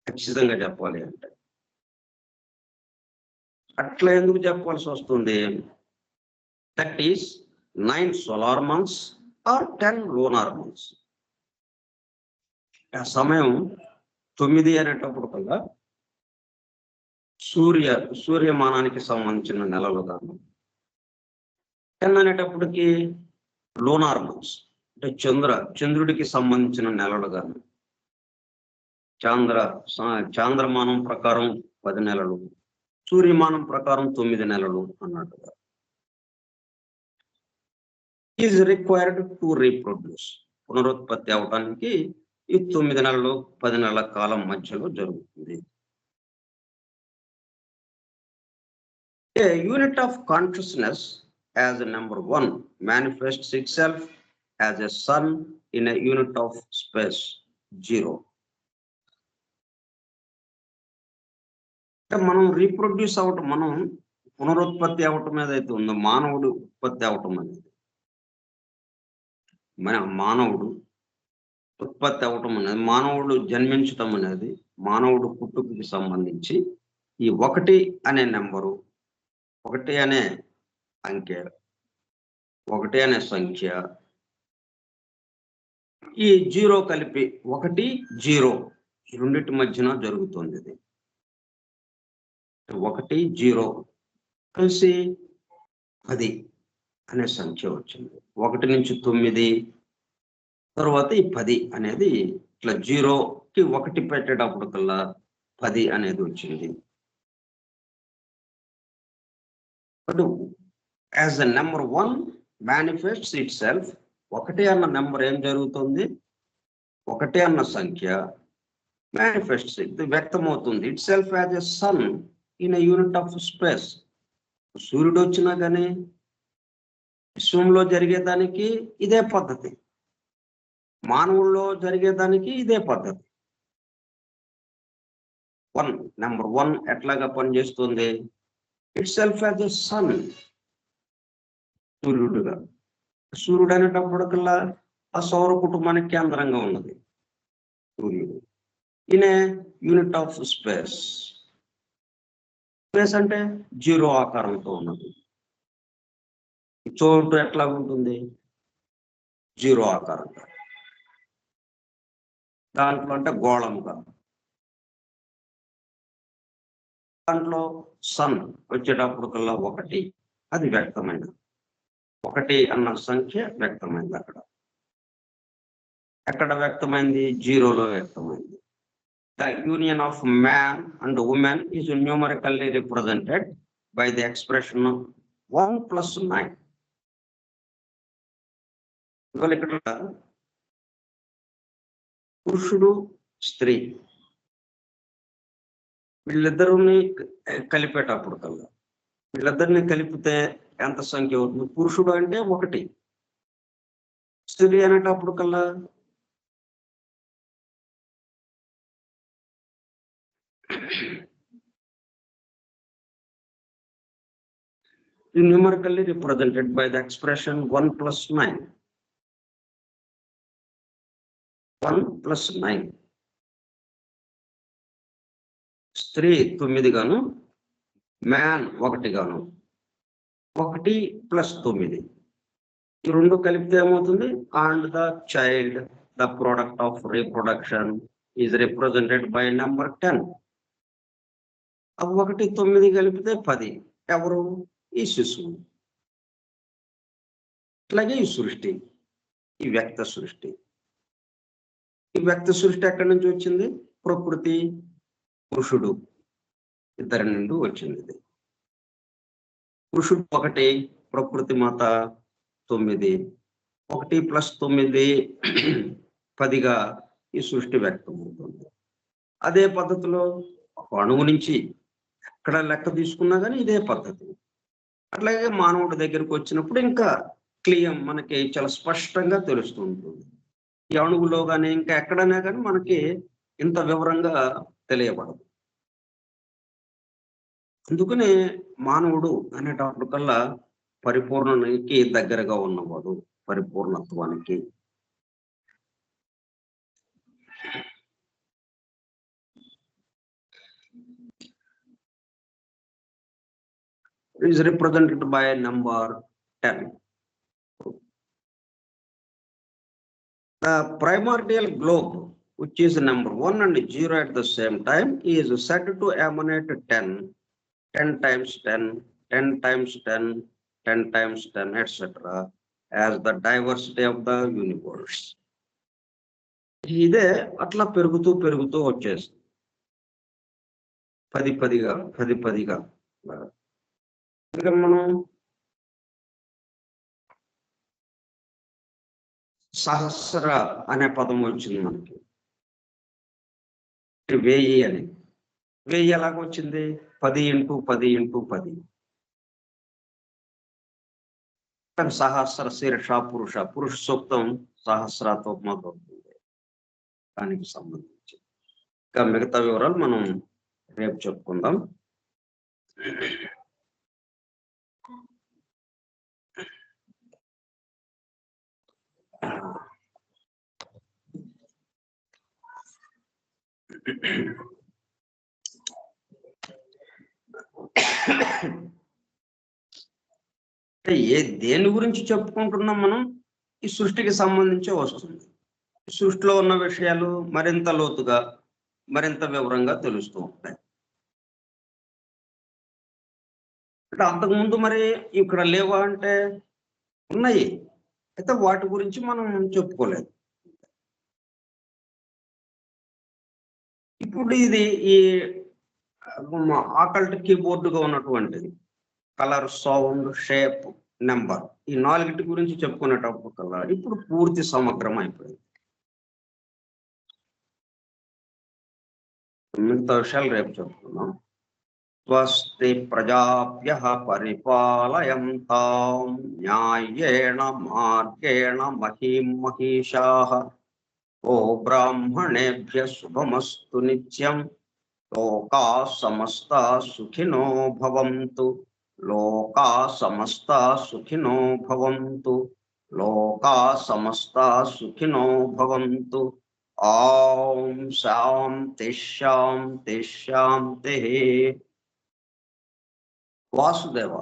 ఖచ్చితంగా చెప్పాలి అంటే. అట్లా ఎందుకు చెప్పాల్సి వస్తుంది? That is 9 solar months or 10 lunar months. ఆ సమయం 9 అనేటప్పుడు కల్లా సూర్యమానానికి సంబంధించిన నెలలు గాను, 10 అనేటప్పటికి లూనార్ మంత్స్ అంటే చంద్రుడికి సంబంధించిన నెలలు గాను, చాంద్రమానం ప్రకారం 10 నెలలు, సూర్యమానం ప్రకారం 9 నెలలు అన్నట్టుగా. Is required to reproduce. పునరుత్పత్తి అవడానికి ఈ 9 నెలలు 10 నెలల కాలం మధ్యలో జరుగుతుంది. A unit of consciousness as a number 1 manifests itself as a sun in a unit of space 0. అంటే మనం రీప్రొడ్యూస్ అవటం, మనం పునరుత్పత్తి అవటం ఏదైతే ఉందో, మానవుడు ఉత్పత్తి అవటం అనేది, మానవుడు ఉత్పత్తి అవటం అనేది, మానవుడు జన్మించటం అనేది, మానవుడు పుట్టుకకి సంబంధించి ఈ 1 అనే నెంబరు, 1 అనే అంకె, 1 అనే సంఖ్య, ఈ 0 కలిపి 1, 0 ఈ రెండింటి మధ్యన జరుగుతుంది. ఇది 1, 0 కలిసి 10 అనే సంఖ్య వచ్చింది. 1 నుంచి 9, తర్వాత ఈ 10 అనేది ఇట్లా 0కి 1 పెట్టేటప్పుడు కల్లా 10 అనేది వచ్చింది. But as the number 1 manifests itself, 1 అన్న నెంబర్ ఏం జరుగుతుంది, 1 అన్న సంఖ్య మేనిఫెస్ట్స్, ఇది వ్యక్తమవుతుంది itself as a sun in a unit of space. సూర్యుడు వచ్చినా కానీ విశ్వంలో జరిగేదానికి ఇదే పద్ధతి, మానవుల్లో జరిగేదానికి ఇదే పద్ధతి. నెంబర్ 1 ఎట్లాగా పనిచేస్తుంది, itself as a sun, సూర్యుడుగా. సూర్యుడు అనేటప్పటికల్లా ఆ సౌర కుటుంబానికి కేంద్రంగా ఉన్నది సూర్యుడు. In a unit of space, space అంటే 0 ఆకారంతో ఉన్నది. చోటు ఎట్లా ఉంటుంది, 0 ఆకారంగా, దాంట్లో అంటే గోళంగా. దాంట్లో సన్ వచ్చేటప్పుడు కల్లా 1 అది వ్యక్తమైనది, 1 అన్న సంఖ్య వ్యక్తమైంది. ఎక్కడ వ్యక్తమైంది, 0లో వ్యక్తమైంది. The union of man and woman is numerically represented by the expression of 1 + 9. ఇవాళ ఇక్కడ పురుషుడు స్త్రీ వీళ్ళిద్దరిని కలిపేటప్పుడు కల్లా, వీళ్ళిద్దరిని కలిపితే ఎంత సంఖ్య అవుతుంది, పురుషుడు అంటే 1, స్త్రీ అనేటప్పుడు కల్లా numerically represented by the expression 1 + 9. 1 + 9. స్త్రీ 9 గాను, మ్యాన్ 1 గాను, 1 + 9 ఈ రెండు కలిపితే ఏమవుతుంది, and the child, the product of reproduction is represented by number 10. 1, 9 కలిపితే 10. ఎవరు, ఈ శిశువు. అట్లాగే ఈ సృష్టి, ఈ వ్యక్త సృష్టి. ఈ వ్యక్త సృష్టి ఎక్కడి నుంచి వచ్చింది, ప్రకృతి పురుషుడు ఇద్దరి నుండి వచ్చింది. ఇది పురుషుడు 1, ప్రకృతి మాత 9. 1 + 9 10గా ఈ సృష్టి వ్యక్తమవుతుంది. అదే పద్ధతిలో ఒక అణువు నుంచి ఎక్కడ లెక్క తీసుకున్నా కానీ ఇదే పద్ధతి. అట్లాగే మానవుడి దగ్గరికి వచ్చినప్పుడు ఇంకా క్లియర్, మనకి చాలా స్పష్టంగా తెలుస్తుంటుంది. ఈ అణువులో కానీ ఇంకా ఎక్కడైనా కానీ మనకి ఇంత వివరంగా తెలియబడదు. అందుకనే మానవుడు అనేటప్పటికల్లా పరిపూర్ణానికి దగ్గరగా ఉన్నవాడు, పరిపూర్ణత్వానికి. is represented by number 10. The primordial globe, which is number 1 and 0 at the same time, is said to emanate 10, 10 times 10, 10 times 10, 10 times 10, etc. as the diversity of the universe. ఇదే అట్లా పెరుగుతూ పెరుగుతూ వచ్చేస్తుంది 10గా. మనం సహస్ర అనే పదం వచ్చింది మనకి, 1000 అని. 1000 ఎలాగొచ్చింది, 10 × 10 × 10. సహస్ర శీర్ష పురుష, పురుష సూక్తం సహస్రతో మొదలవుతుంది దానికి సంబంధించి. ఇంకా మిగతా వివరాలు మనం రేపు చెప్పుకుందాం. దేని గురించి చెప్పుకుంటున్నాం మనం? ఈ సృష్టికి సంబంధించి వస్తుంది. సృష్టిలో ఉన్న విషయాలు మరింత లోతుగా, మరింత వివరంగా తెలుస్తూ ఉంటాయి. అంటే అంతకుముందు మరి ఇక్కడ లేవా అంటే ఉన్నాయి, అయితే వాటి గురించి మనం చెప్పుకోలేదు. ఇప్పుడు ఇది ఈ ఆకల్ట్ కీబోర్డుగా ఉన్నటువంటిది కలర్, సౌండ్, షేప్, నెంబర్, ఈ 4 గురించి చెప్పుకునేటప్పుడు కల్లా ఇప్పుడు పూర్తి సమగ్రం అయిపోయింది. మిగతా విషయాలు రేపు చెప్పుకున్నాం. స్వస్తి ప్రజాభ్యః పరిపాలయంతాం న్యాయేణ మార్గేణ మహీం మహీషాః. ఓ బ్రాహ్మణేభ్యః శుభమస్తు నిత్యం. లోకాః సమస్తాః సుఖినో భవంతు. లోకాః సమస్తాః సుఖినో భవంతు. లోకాః సమస్తాః సుఖినో భవంతు. ఓం శాంతి శాంతి శాంతి. వాసుదేవ.